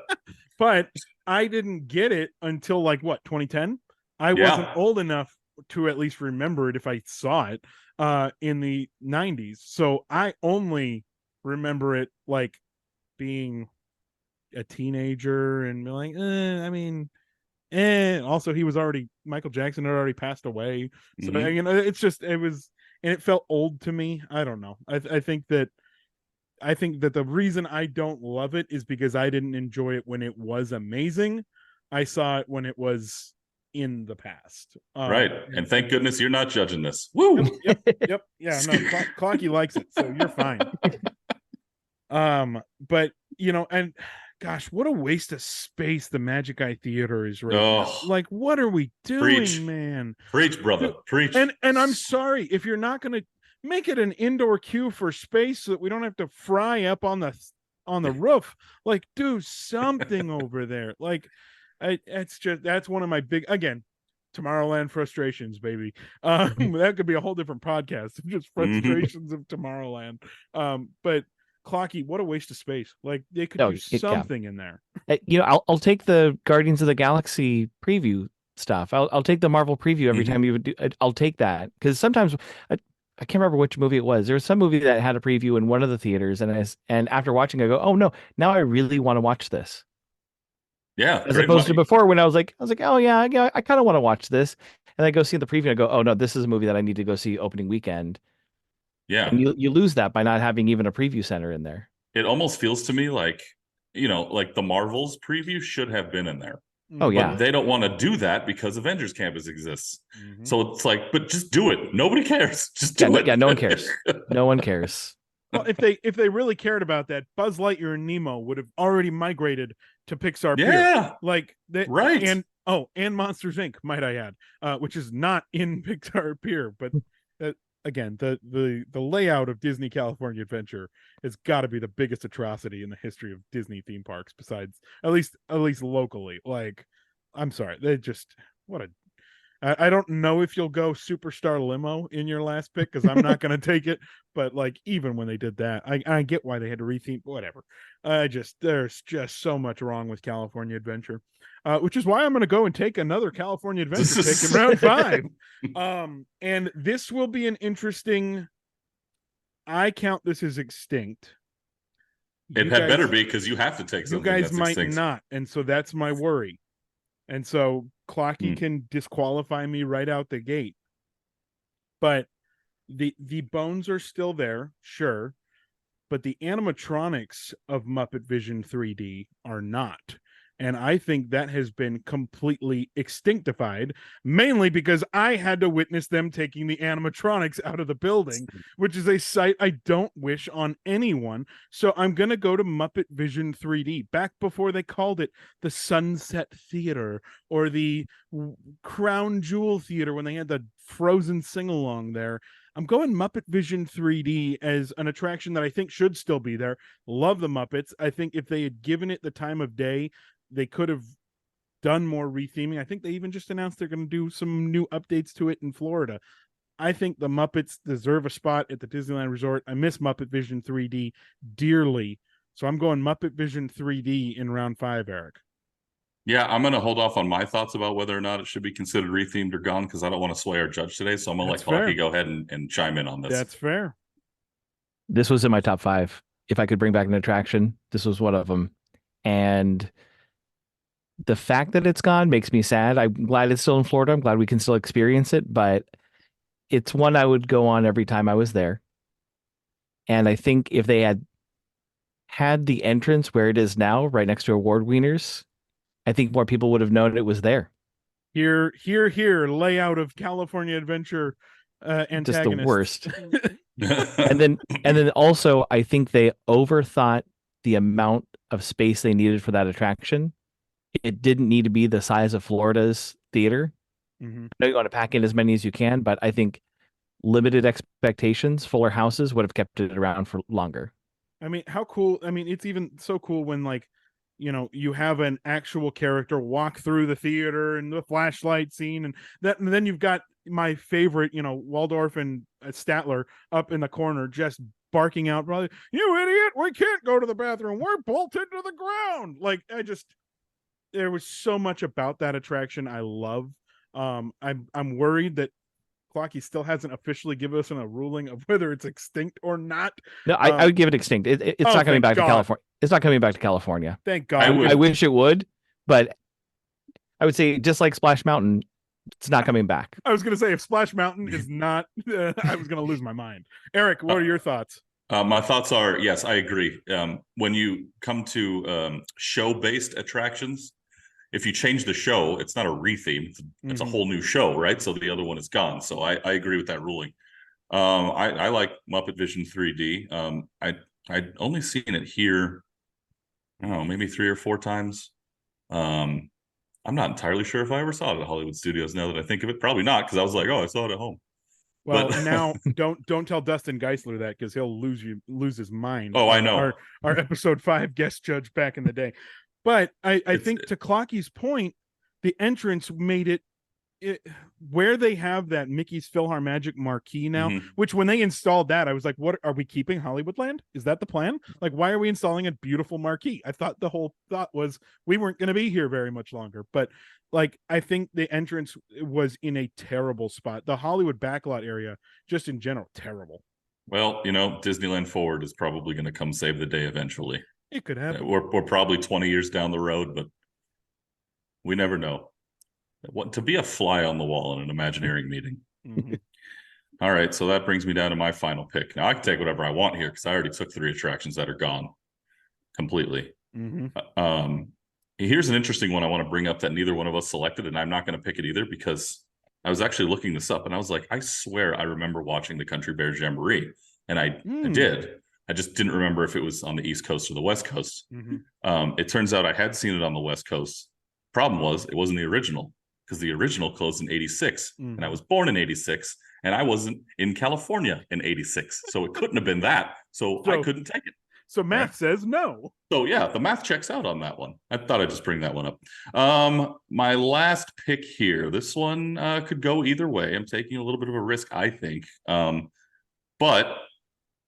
but I didn't get it until like what, 2010? I wasn't Yeah. old enough to at least remember it if I saw it in the 90s. So I only remember it like being a teenager and like, I mean, also he was already, Michael Jackson had already passed away. So Mhm. it's just, it was, and it felt old to me. I don't know. I think that the reason I don't love it is because I didn't enjoy it when it was amazing. I saw it when it was in the past. Right. And thank goodness you're not judging this. Woo! Yep. Yeah, no, Clocky likes it, so you're fine. But and gosh, what a waste of space the Magic Eye Theater is right now. Oh, Like, what are we doing, preach. man? Preach, brother. Preach. And I'm sorry if you're not going to make it an indoor queue for space so that we don't have to fry up on the roof. Like, do something over there. Like, that's one of my big, again, Tomorrowland frustrations, baby. That could be a whole different podcast, just frustrations of Tomorrowland. But Clocky, what a waste of space. Like, they could do something in there. I'll take the Guardians of the Galaxy preview stuff. I'll take the Marvel preview every time you would do. I'll take that because sometimes I can't remember which movie it was. There was some movie that had a preview in one of the theaters, and after watching, I go, oh no, now I really want to watch this. Yeah, as opposed to before when I was like, oh yeah, I kind of want to watch this, and I go see the preview and I go, oh no, this is a movie that I need to go see opening weekend. Yeah, and you lose that by not having even a preview center in there. It almost feels to me like like the Marvels preview should have been in there. Oh yeah, but they don't want to do that because Avengers Campus exists. So it's like, but just do it. Nobody cares. Just do it. Yeah, no one cares. No one cares. Well, if they really cared about that, Buzz Lightyear and Nemo would have already migrated to Pixar Pier. Like that, right. And Monsters Inc. might I add, which is not in Pixar Pier, but again, the layout of Disney California Adventure has got to be the biggest atrocity in the history of Disney theme parks, besides at least locally. Like, I'm sorry, they just I don't know if you'll go Superstar Limo in your last pick because I'm not going to take it. But like, even when they did that, I get why they had to retheme. Whatever. There's just so much wrong with California Adventure, which is why I'm going to go and take another California Adventure pick in round 5. And this will be an interesting. I count this as extinct. It had better be because you have to take something. You guys that's might extinct. not, and so that's my worry. And so Clocky can disqualify me right out the gate. But the bones are still there, sure. But the animatronics of Muppet Vision 3D are not. And I think that has been completely extinctified, mainly because I had to witness them taking the animatronics out of the building, which is a sight I don't wish on anyone. So I'm going to go to Muppet Vision 3D, back before they called it the Sunset Theater or the Crown Jewel Theater when they had the Frozen sing-along there. I'm going Muppet Vision 3D as an attraction that I think should still be there. Love the Muppets. I think if they had given it the time of day, they could have done more retheming. I think they even just announced they're going to do some new updates to it in Florida. I think the Muppets deserve a spot at the Disneyland Resort. I miss Muppet Vision 3D dearly. So I'm going Muppet Vision 3D in round 5, Eric. Yeah, I'm going to hold off on my thoughts about whether or not it should be considered rethemed or gone because I don't want to sway our judge today. So I'm going to let Clocky go ahead and chime in on this. That's fair. This was in my top 5. If I could bring back an attraction, this was one of them. And the fact that it's gone makes me sad. I'm glad it's still in Florida. I'm glad we can still experience it, but it's one I would go on every time I was there. And I think if they had the entrance where it is now, right next to Award Wieners, I think more people would have known it was there. Here, layout of California Adventure antagonist. Just the worst. and then also, I think they overthought the amount of space they needed for that attraction. it didn't need to be the size of Florida's theater. Mhm. I know you want to pack in as many as you can, but I think limited expectations, fuller houses would have kept it around for longer. I mean, how cool. I mean, it's even so cool when, like, you have an actual character walk through the theater and the flashlight scene, and then you've got my favorite, Waldorf and Statler up in the corner just barking out, "Brother, you idiot, we can't go to the bathroom, we're bolted to the ground." Like, there was so much about that attraction I love. I'm worried that Clocky still hasn't officially given us a ruling of whether it's extinct or not. No, I would give it extinct. It's not coming back to California. It's not coming back to California. Thank God. I wish it would, but I would say just like Splash Mountain, it's not coming back. I was going to say, if Splash Mountain is not, I was going to lose my mind. Eric, what are your thoughts? My thoughts are, yes, I agree. When you come to show-based attractions, if you change the show, it's not a retheme. It's a whole new show, right? So the other one is gone. So I agree with that ruling. I like Muppet Vision 3D. I'd only seen it here, I don't know, maybe 3 or 4 times. I'm not entirely sure if I ever saw it at Hollywood Studios. Now that I think of it, probably not, because I was like, oh, I saw it at home. Well, now don't tell Dustin Geisler that, because he'll lose his mind. Oh, I know. Our episode 5 guest judge back in the day. But I think, to Clocky's point, the entrance made it where they have that Mickey's PhilharMagic marquee now, which when they installed that, I was like, what are we keeping Hollywoodland? Is that the plan? Like, why are we installing a beautiful marquee? I thought the whole thought was we weren't going to be here very much longer. But like, I think the entrance was in a terrible spot. The Hollywood backlot area, just in general, terrible. Well, Disneyland Forward is probably going to come save the day eventually. It could happen. We're probably 20 years down the road, but we never know. To be a fly on the wall in an Imagineering meeting. All right, so that brings me down to my final pick. Now I can take whatever I want here, because I already took 3 attractions that are gone completely. Here's an interesting one I want to bring up that neither one of us selected, and I'm not going to pick it either, because I was actually looking this up, and I was like, I swear I remember watching the Country Bear Jamboree, and I did. I just didn't remember if it was on the East Coast or the West Coast. It turns out I had seen it on the West Coast. Problem was, it wasn't the original, because the original closed in 86, and I was born in 86, and I wasn't in California in 86. So it couldn't have been that. So I couldn't take it. So math says no. So yeah, the math checks out on that one. I thought I'd just bring that one up. My last pick here, this one could go either way. I'm taking a little bit of a risk, I think. But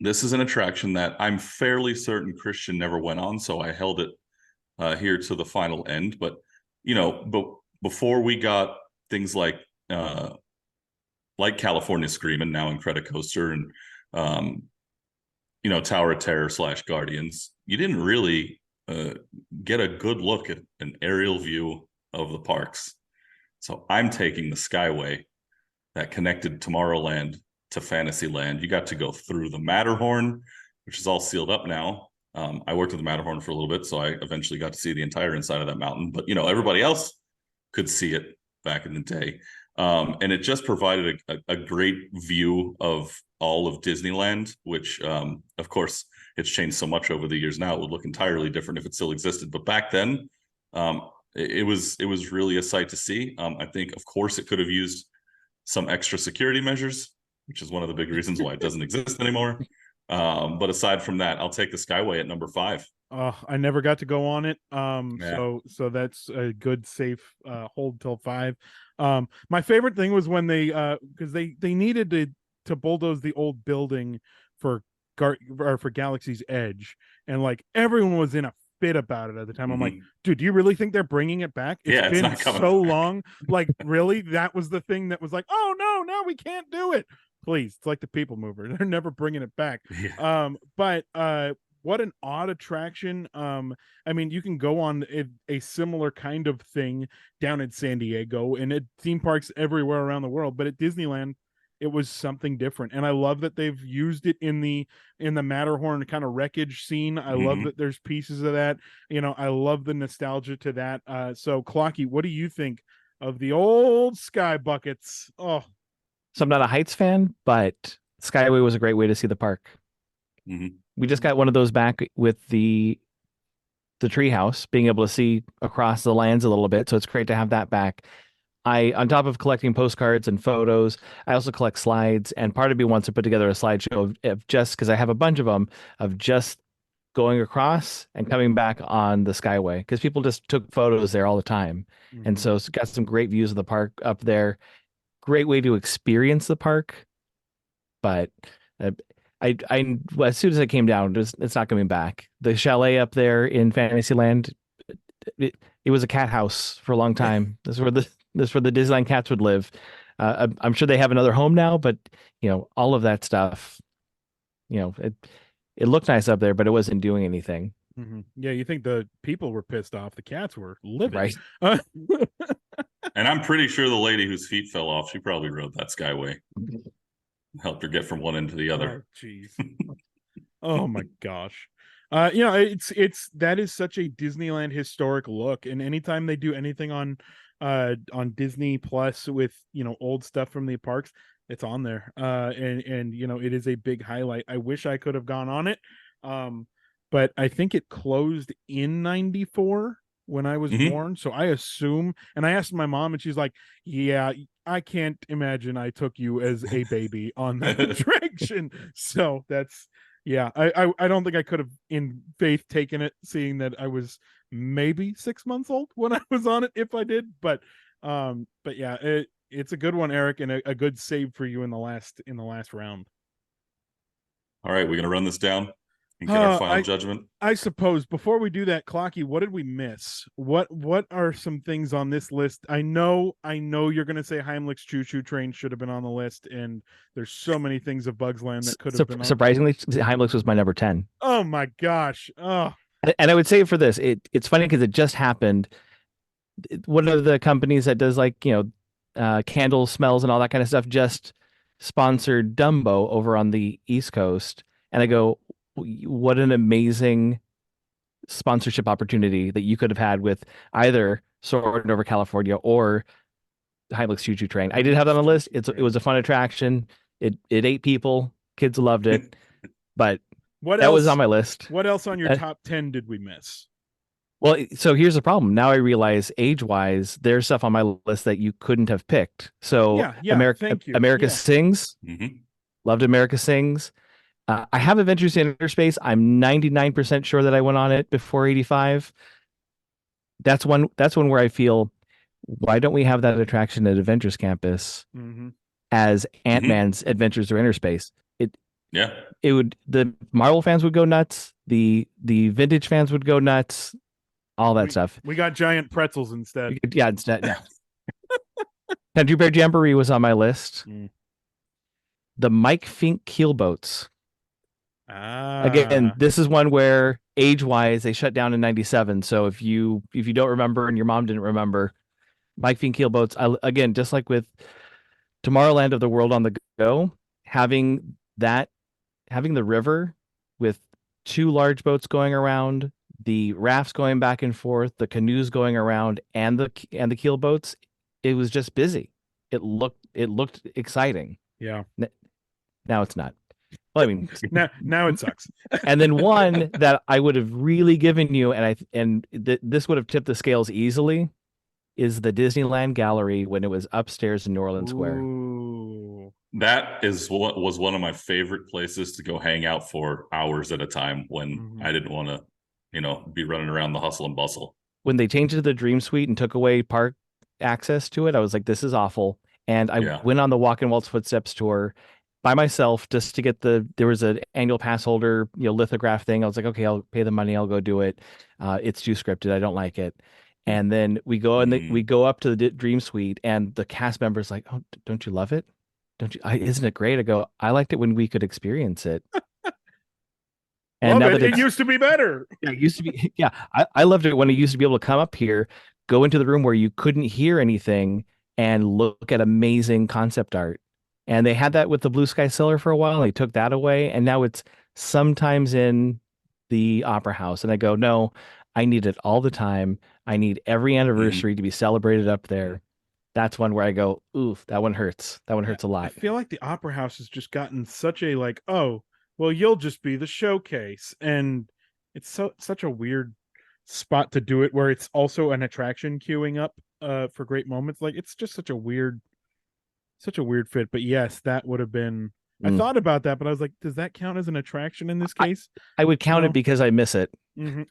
this is an attraction that I'm fairly certain Christian never went on, so I held it here to the final end. But before we got things like California Screamin', now Incredicoaster, and Tower of Terror / Guardians, you didn't really get a good look at an aerial view of the parks. So I'm taking the Skyway that connected Tomorrowland to Fantasyland. You got to go through the Matterhorn, which is all sealed up now. I worked at the Matterhorn for a little bit, so I eventually got to see the entire inside of that mountain. But everybody else could see it back in the day. And it just provided a great view of all of Disneyland, which, of course, it's changed so much over the years now. It would look entirely different if it still existed. But back then, it was really a sight to see. I think, of course, it could have used some extra security measures, which is one of the big reasons why it doesn't exist anymore. But aside from that, I'll take the Skyway at number 5. I never got to go on it. So that's a good, safe hold till 5. My favorite thing was when they because they needed to bulldoze the old building for Galaxy's Edge, and like everyone was in a fit about it at the time. I'm like, dude, do you really think they're bringing it back? It's been not coming so back. long. Like, really? That was the thing that was like, oh no, we can't do it. Please, it's like the People Mover. They're never bringing it back. But what an odd attraction. I mean, you can go on a similar kind of thing down in San Diego and at theme parks everywhere around the world, but at Disneyland, it was something different. And I love that they've used it in the Matterhorn kind of wreckage scene. I love that there's pieces of that. I love the nostalgia to that. So Clocky, what do you think of the old sky buckets? Oh, so I'm not a Heights fan, but Skyway was a great way to see the park. We just got one of those back with the the treehouse, being able to see across the lands a little bit. So it's great to have that back. On top of collecting postcards and photos, I also collect slides. And part of me wants to put together a slideshow of just because I have a bunch of them of just going across and coming back on the Skyway because people just took photos there all the time. And so it's got some great views of the park up there. Great way to experience the park. But well, as soon as I came down, it's not coming back. The chalet up there in Fantasyland, it was a cat house for a long time. This is where the Disneyland cats would live. I'm sure they have another home now, but all of that stuff, it looked nice up there, but it wasn't doing anything. Yeah, you think the people were pissed off? The cats were livid, right? And I'm pretty sure the lady whose feet fell off, she probably rode that Skyway. Helped her get from one end to the other. Oh, jeez. Oh my gosh. It's that is such a Disneyland historic look, and anytime they do anything on Disney Plus with old stuff from the parks, it's on there. And it is a big highlight. I wish I could have gone on it. But I think it closed in 94 when I was born. So I assume, and I asked my mom and she's like, yeah, I can't imagine I took you as a baby on that attraction. So that's, yeah, I don't think I could have in faith taken it, seeing that I was maybe 6 months old when I was on it, if I did. But yeah, it's a good one, Eric, and a good save for you in the last round. All right, we're gonna run this down and get our final judgment. I suppose before we do that, Clocky, what did we miss? What are some things on this list? I know you're gonna say Heimlich's Choo Choo Train should have been on the list, and there's so many things of Bugs Land that could have been on. Surprisingly, Heimlich's was my number 10. Oh my gosh. Oh. And I would say for this, it's funny because it just happened. One of the companies that does candle smells and all that kind of stuff just sponsored Dumbo over on the East Coast. And I go, what an amazing sponsorship opportunity that you could have had with either Soarin' Over California or Heimlich's Choo Choo Train. I did have that on the list. It was a fun attraction. It ate people. Kids loved it. But that was on my list. What else on your top 10 did we miss? Well, so here's the problem. Now I realize age-wise, there's stuff on my list that you couldn't have picked. So America Sings. Loved America Sings. I have Adventures in Inner Space. I'm 99% sure that I went on it before 85. That's one where I feel, why don't we have that attraction at Adventures Campus as Ant-Man's Adventures in Inner Space? The Marvel fans would go nuts. The vintage fans would go nuts. All that stuff. We got giant pretzels instead. Yeah. Country Bear Jamboree was on my list. The Mike Fink keelboats. Again, this is one where age-wise they shut down in 97. So if you don't remember and your mom didn't remember, Mike Fink keelboats, again, just like with Tomorrowland of the World on the Go, having the river with two large boats going around, the rafts going back and forth, the canoes going around, and the keelboats, it was just busy. It looked exciting. Yeah. Now it's not. Well, I mean, now it sucks. And then one that I would have really given you, this would have tipped the scales easily, is the Disneyland Gallery when it was upstairs in New Orleans Square. Ooh. That is what was one of my favorite places to go hang out for hours at a time when I didn't want to, be running around the hustle and bustle. When they changed it to the Dream Suite and took away park access to it, I was like, this is awful. And I went on the Walk and Waltz Footsteps tour by myself just to get there was an annual pass holder, lithograph thing. I was like, okay, I'll pay the money. I'll go do it. It's too scripted. I don't like it. And then we go we go up to the Dream Suite and the cast member's like, oh, don't you love it? Don't you? Isn't it great? I go, I liked it when we could experience it. And now that it used to be better. Yeah, it used to be. Yeah, I loved it when it used to be able to come up here, go into the room where you couldn't hear anything and look at amazing concept art. And they had that with the Blue Sky Cellar for a while. They took that away, and now it's sometimes in the Opera House. And I go, no, I need it all the time. I need every anniversary to be celebrated up there. That's one where I go, oof, that one hurts. That one hurts a lot. I feel like the Opera House has just gotten such a oh, well, you'll just be the showcase, and it's such a weird spot to do it where it's also an attraction queuing up for great moments. Like it's just such a weird fit. But yes, that would have been. I thought about that, but I was like, does that count as an attraction in this case? I would count No. it because I miss it. Mhm.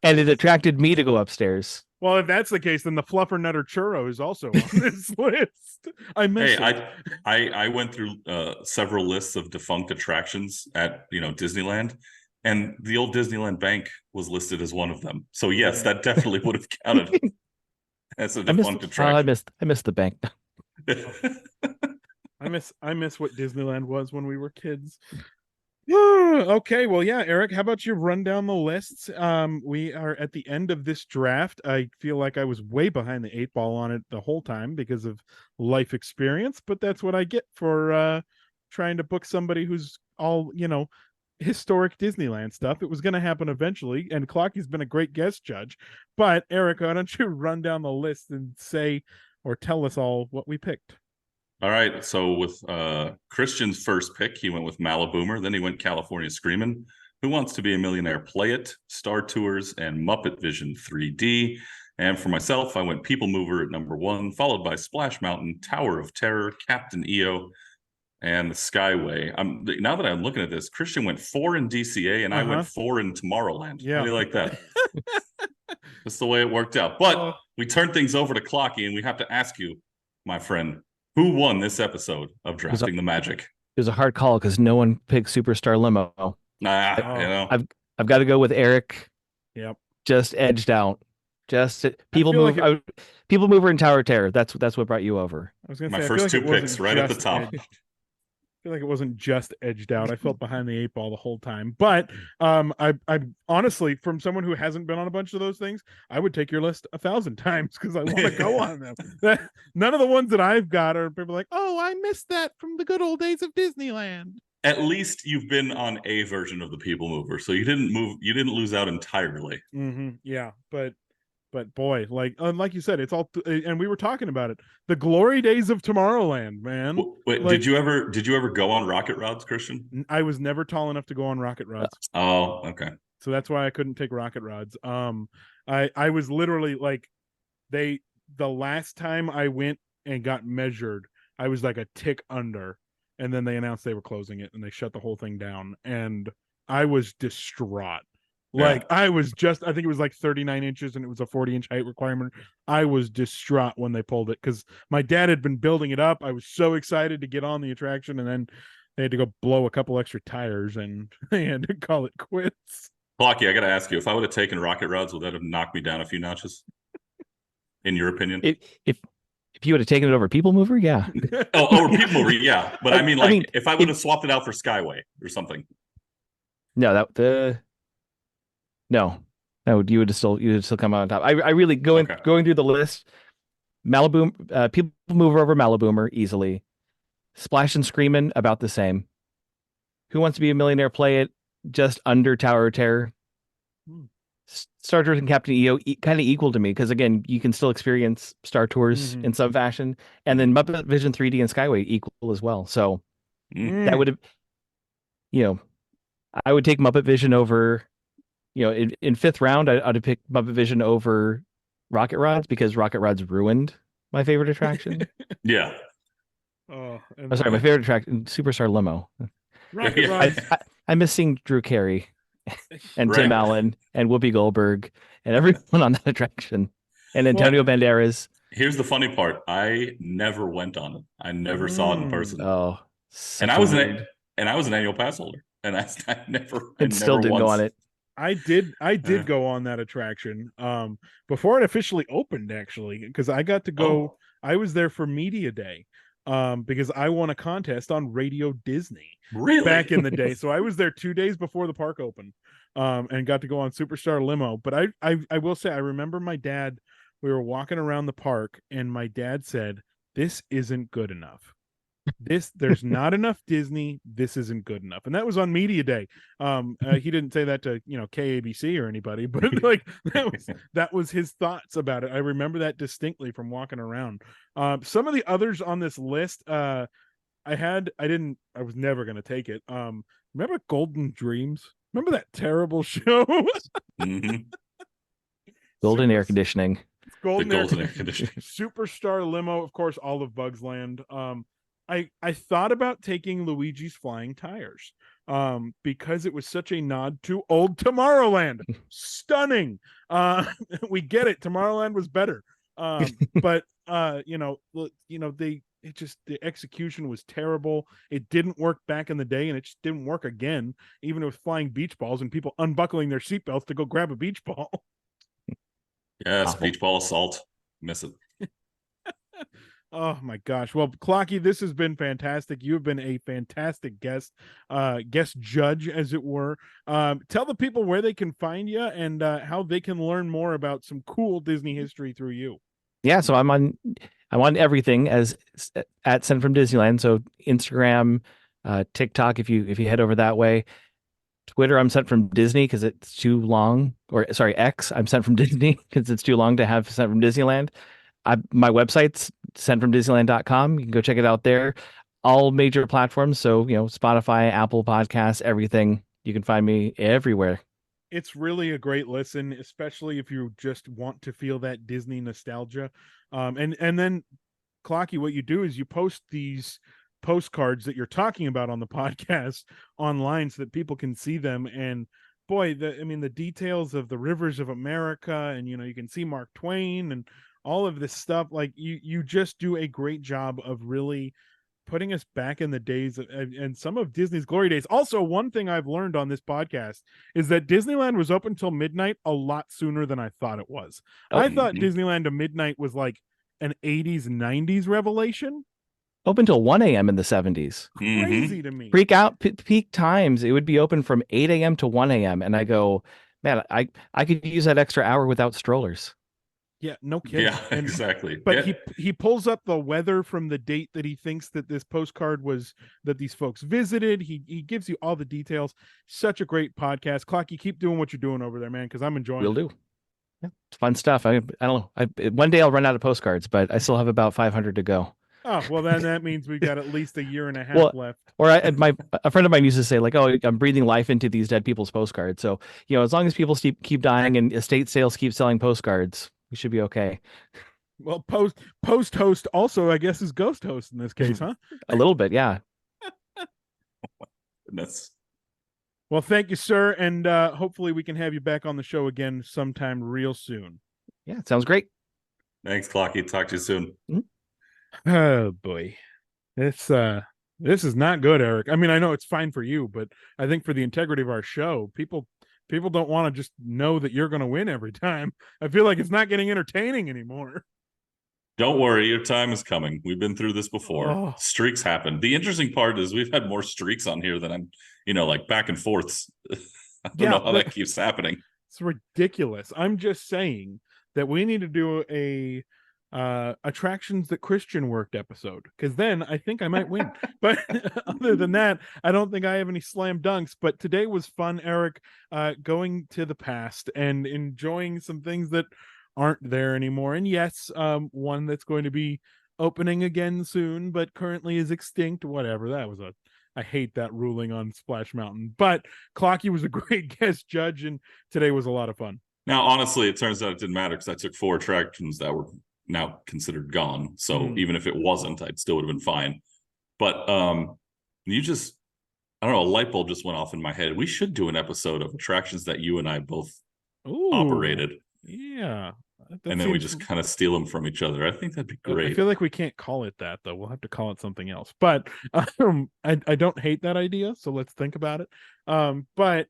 And it attracted me to go upstairs. Well, if that's the case, then the Fluffernutter churro is also on this list. I miss it. I went through several lists of defunct attractions at Disneyland, and the old Disneyland Bank was listed as one of them. So yes, that definitely would have counted as a defunct attraction. I missed the bank. I miss what Disneyland was when we were kids. Okay, well, yeah, Eric, how about you run down the lists? We are at the end of this draft. I feel like I was way behind the 8 ball on it the whole time because of life experience, but that's what I get for trying to book somebody who's all, historic Disneyland stuff. It was going to happen eventually, and Clocky's been a great guest judge. But Eric, why don't you run down the list and say or tell us all what we picked? All right. So with Christian's first pick, he went with Maliboomer. Then he went California Screamin'. Who Wants to Be a Millionaire? Play It, Star Tours, and Muppet Vision 3D. And for myself, I went People Mover at number 1, followed by Splash Mountain, Tower of Terror, Captain EO, and the Skyway. Now that I'm looking at this, Christian went 4 in DCA, and I went 4 in Tomorrowland. Yeah. How do you like that? That's the way it worked out. But we turned things over to Clocky, and we have to ask you, my friend, who won this episode of Drafting the Magic? It was a hard call because no one picked Superstar Limo. I've got to go with Erik. Yep. Just edged out. People Mover and Tower of Terror. That's what brought you over. I was gonna my say, first 2 picks right at the top. I feel like it wasn't just edged out. I felt behind the 8 ball the whole time. But I honestly, from someone who hasn't been on a bunch of those things, I would take your list 1,000 times because I want to go on them. None of the ones that I've got are people like, oh, I missed that from the good old days of Disneyland. At least you've been on a version of the People Mover, so you didn't lose out entirely. Yeah, but boy, like you said, it's all, and we were talking about it, the glory days of Tomorrowland, man. Wait, did you ever go on rocket rods, Christian? I was never tall enough to go on rocket rods. Oh, okay. So that's why I couldn't take rocket rods. I was literally like, the last time I went and got measured, I was like a tick under, and then they announced they were closing it and they shut the whole thing down, and I was distraught. Like I think it was like 39 inches and it was a 40-inch height requirement. I was distraught when they pulled it because my dad had been building it up. I was so excited to get on the attraction, and then they had to go blow a couple extra tires and they had to call it quits. Clocky, I got to ask you, if I would have taken rocket rods, would that have knocked me down a few notches? In your opinion? If you would have taken it over People Mover, yeah. over People Mover, yeah. But I mean, if I would have swapped it out for Skyway or something. No, you would still come out on top. I really going through the list. Malibu, People Mover over Maliboomer easily. Splash and Screamin' about the same. Who Wants to Be a Millionaire? Play It, just under Tower of Terror. Star Tours and Captain EO kind of equal to me because again, you can still experience Star Tours in some fashion, and then Muppet Vision 3D and Skyway equal as well. So that would have, I would take Muppet Vision over. In 5th round, I'd have picked Muppet Vision over Rocket Rods because Rocket Rods ruined my favorite attraction. Yeah. Oh, sorry, my favorite attraction, Superstar Limo. Rocket Rods. I miss seeing Drew Carey and Tim Allen and Whoopi Goldberg and everyone on that attraction, and Antonio Banderas. Here's the funny part: I never went on it. I never saw it in person. Oh, and I was an annual pass holder, and I still didn't go on it. I did go on that attraction before it officially opened, actually, because I got to go. I was there for Media Day because I won a contest on Radio Disney back in the day. So I was there 2 days before the park opened and got to go on Superstar Limo. But I will say, I remember my dad, we were walking around the park and my dad said, "This isn't good enough. There's not enough Disney. This isn't good enough." And that was on Media Day. He didn't say that to KABC or anybody, but like that was his thoughts about it. I remember that distinctly from walking around. Some of the others on this list, I was never gonna take it. Remember Golden Dreams? Remember that terrible show? Golden air conditioning. It's golden, The golden air conditioning. Superstar limo, of course, all of Bugs Land. I thought about taking Luigi's Flying Tires because it was such a nod to old Tomorrowland. Stunning. We get it. Tomorrowland was better. But the execution was terrible. It didn't work back in the day, and it just didn't work again, even with flying beach balls and people unbuckling their seatbelts to go grab a beach ball. Yes, Awful. beach ball assault. Miss it. Oh my gosh. Well, Clocky, this has been fantastic. You've been a fantastic guest judge, as it were. Tell the people where they can find you and how they can learn more about some cool Disney history through you. Yeah, so I'm on everything as at Sent from Disneyland. So Instagram, TikTok, if you head over that way. Twitter, I'm Sent from Disney because it's too long. Or sorry, X, I'm Sent from Disney because it's too long to have Sent from Disneyland. My website's sentfromdisneyland.com. You can go check it out there. All major platforms. So, Spotify, Apple Podcasts, everything. You can find me everywhere. It's really a great listen, especially if you just want to feel that Disney nostalgia. And then, Clocky, what you do is you post these postcards that you're talking about on the podcast online so that people can see them. And boy, the details of the rivers of America, and you can see Mark Twain and all of this stuff. Like you just do a great job of really putting us back in the days and some of Disney's glory days. Also, one thing I've learned on this podcast is that Disneyland was open till midnight a lot sooner than I thought it was. I thought Disneyland to midnight was like an 80s, 90s revelation. Open till 1 a.m. in the 70s. Crazy to me. Freak out peak times. It would be open from 8 a.m. to 1 a.m. And I go, man, I could use that extra hour without strollers. Yeah, no kidding. Yeah, exactly. But he pulls up the weather from the date that he thinks that this postcard was that these folks visited. He gives you all the details. Such a great podcast. Clocky, keep doing what you're doing over there, man, because I'm enjoying it. Will do. Yeah, it's fun stuff. I don't know. One day I'll run out of postcards, but I still have about 500 to go. Oh, well, then that means we've got at least a year and a half left. Or a friend of mine used to say, like, oh, I'm breathing life into these dead people's postcards. So, as long as people keep dying and estate sales keep selling postcards, we should be okay. Well, post host also, I guess, is ghost host in this case, huh? A little bit, yeah. Goodness. Well, thank you, sir. And hopefully we can have you back on the show again sometime real soon. Yeah, sounds great. Thanks, Clocky. Talk to you soon. Mm-hmm. Oh boy, this is not good, Eric. I mean, I know it's fine for you, but I think for the integrity of our show, people don't want to just know that you're going to win every time. I feel like it's not getting entertaining anymore. Don't worry, your time is coming. We've been through this before. Oh. Streaks happen. The interesting part is we've had more streaks on here than I'm, like back and forths. I don't know how that keeps happening. It's ridiculous. I'm just saying that we need to do a attractions that Christian worked episode, because then I think I might win. But other than that, I don't think I have any slam dunks. But today was fun, Eric, going to the past and enjoying some things that aren't there anymore. And yes, one that's going to be opening again soon, but currently is extinct. Whatever. I hate that ruling on Splash Mountain. But Clocky was a great guest judge, and today was a lot of fun. Now, honestly, it turns out it didn't matter because I took 4 attractions that were now considered gone. So even if it wasn't, I'd still would have been fine. But I don't know, a light bulb just went off in my head. We should do an episode of attractions that you and I both operated. Yeah. And then we just kind of steal them from each other. I think that'd be great. I feel like we can't call it that, though. We'll have to call it something else. But I don't hate that idea, so let's think about it. But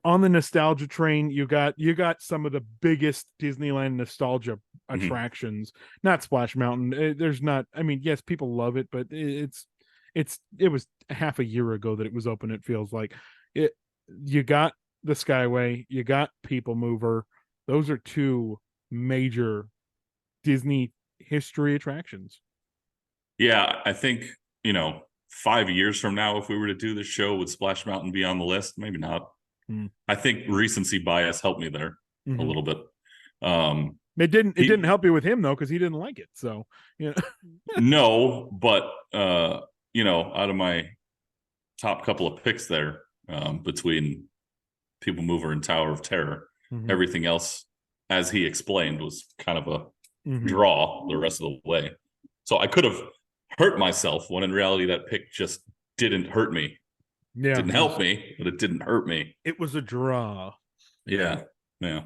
on the nostalgia train, you got some of the biggest Disneyland nostalgia attractions. Not Splash Mountain. There's not. I mean, yes, people love it, but it was half a year ago that it was open. It feels like it. You got the Skyway. You got People Mover. Those are 2 major Disney history attractions. Yeah, I think 5 years from now, if we were to do this show, would Splash Mountain be on the list? Maybe not. I think recency bias helped me there a little bit. It didn't help you with him though, because he didn't like it. So no, but out of my top couple of picks there, between People Mover and Tower of Terror, everything else as he explained, was kind of a Mhm. draw the rest of the way. So I could have hurt myself when in reality that pick just didn't hurt me. Yeah, Didn't help me, but it didn't hurt me. it was a draw. Yeah. Yeah.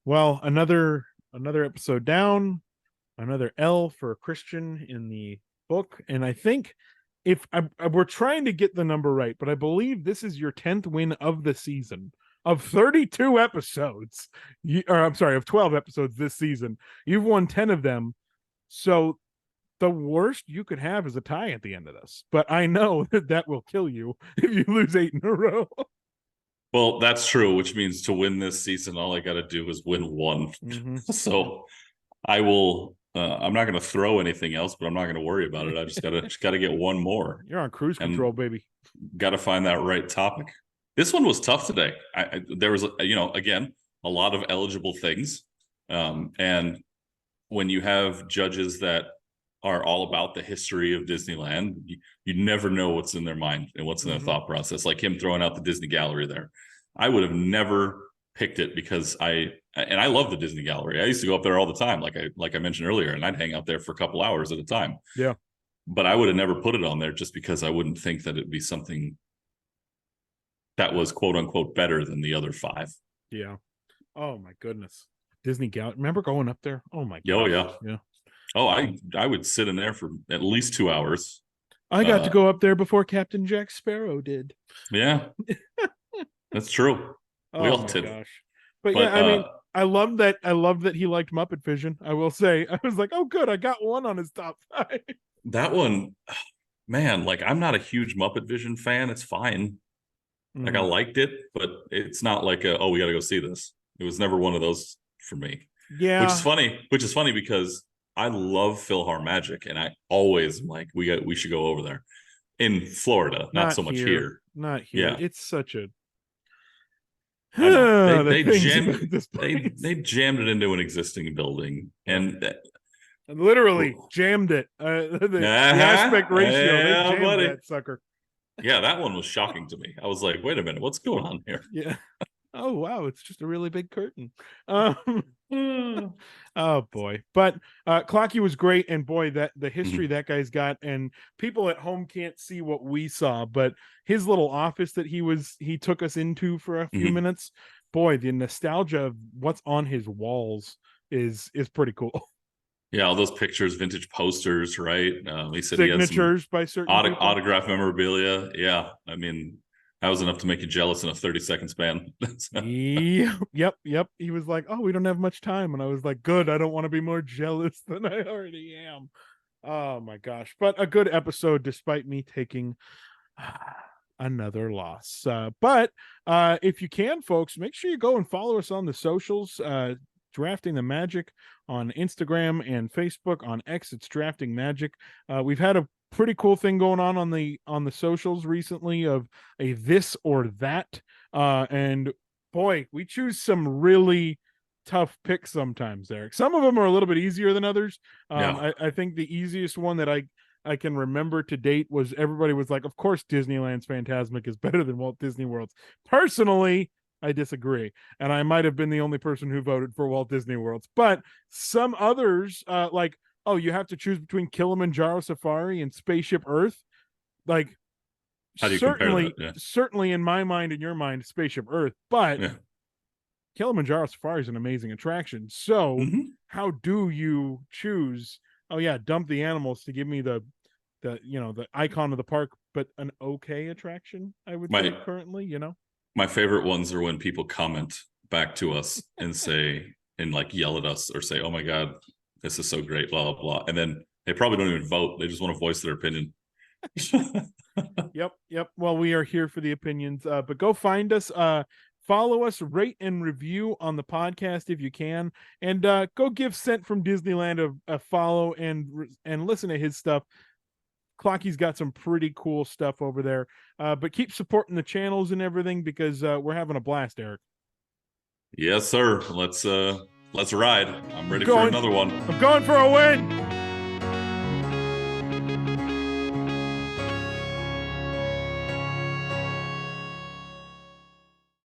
Well, another episode down, another L for Christian in the book, and I think if we're trying to get the number right, but I believe this is your 10th win of the season. Of 32 episodes, of 12 episodes this season, you've won 10 of them. So the worst you could have is a tie at the end of this. But I know that will kill you if you lose 8 in a row. Well, that's true, which means to win this season, all I got to do is win one. Mm-hmm. So I will. I'm not going to throw anything else, but I'm not going to worry about it. I just gotta get one more. You're on cruise control, baby. Got to find that right topic. This one was tough today. There was, again, a lot of eligible things, and when you have judges that are all about the history of Disneyland, you never know what's in their mind and what's in their thought process. Like him throwing out the Disney Gallery there, I would have never picked it because I love the Disney Gallery. I used to go up there all the time, like I mentioned earlier, and I'd hang out there for a couple hours at a time. Yeah, but I would have never put it on there just because I wouldn't think that it'd be something that was quote unquote better than the other 5. Yeah. Oh my goodness. Disney Gallery. Remember going up there? Oh my god. Oh yeah. Yeah. Oh, I would sit in there for at least 2 hours. I got to go up there before Captain Jack Sparrow did. Yeah. That's true. We all did. Gosh. But yeah, I mean, I love that he liked Muppet Vision. I will say, I was like, oh good, I got one on his top 5. That one, man, like I'm not a huge Muppet Vision fan. It's fine. Like I liked it, but it's not like we got to go see this. It was never one of those for me. Yeah. Which is funny because I love PhilharMagic, and I always am like we should go over there in Florida, not so much here. Not here. Yeah. It's such a they jammed it into an existing building, and literally jammed it. The aspect ratio, they jammed buddy. that sucker. Yeah, that one was shocking to me. I was like, wait a minute, what's going on here? Yeah. Oh wow, it's just a really big curtain. Oh boy. But Clocky was great, and boy, that the history that guy's got, and people at home can't see what we saw, but his little office that he took us into for a few minutes, boy, the nostalgia of what's on his walls is pretty cool. Yeah, all those pictures, vintage posters, right? He said signatures by certain autograph memorabilia. Yeah, I mean, that was enough to make you jealous in a 30-second span. Yep. He was like, "Oh, we don't have much time," and I was like, "Good. I don't want to be more jealous than I already am." Oh my gosh! But a good episode, despite me taking another loss. But if you can, folks, make sure you go and follow us on the socials. Drafting the Magic on Instagram and Facebook. On X, it's Drafting Magic. We've had a pretty cool thing going on the socials recently of a this or that, and boy, we choose some really tough picks sometimes, Eric. Some of them are a little bit easier than others. I think the easiest one that I can remember to date was everybody was like, of course Disneyland's Fantasmic is better than Walt Disney World's. Personally, I disagree, and I might have been the only person who voted for Walt Disney World's, but some others like, oh, you have to choose between Kilimanjaro Safari and Spaceship Earth. Like, how do you compare that? Yeah. Certainly in my mind and your mind, Spaceship Earth, but Kilimanjaro Safari is an amazing attraction. So how do you choose? Oh yeah, dump the animals to give me the icon of the park, but an okay attraction, I would say currently, My favorite ones are when people comment back to us and say, and like yell at us or say, oh my God, this is so great, blah, blah, blah. And then they probably don't even vote. They just want to voice their opinion. Yep. Well, we are here for the opinions, but go find us, follow us, rate and review on the podcast if you can, and go give Sent from Disneyland a follow and listen to his stuff. Clocky's got some pretty cool stuff over there, but keep supporting the channels and everything because we're having a blast, Eric. Yes, sir. Let's ride. I'm ready for another one. I'm going for a win.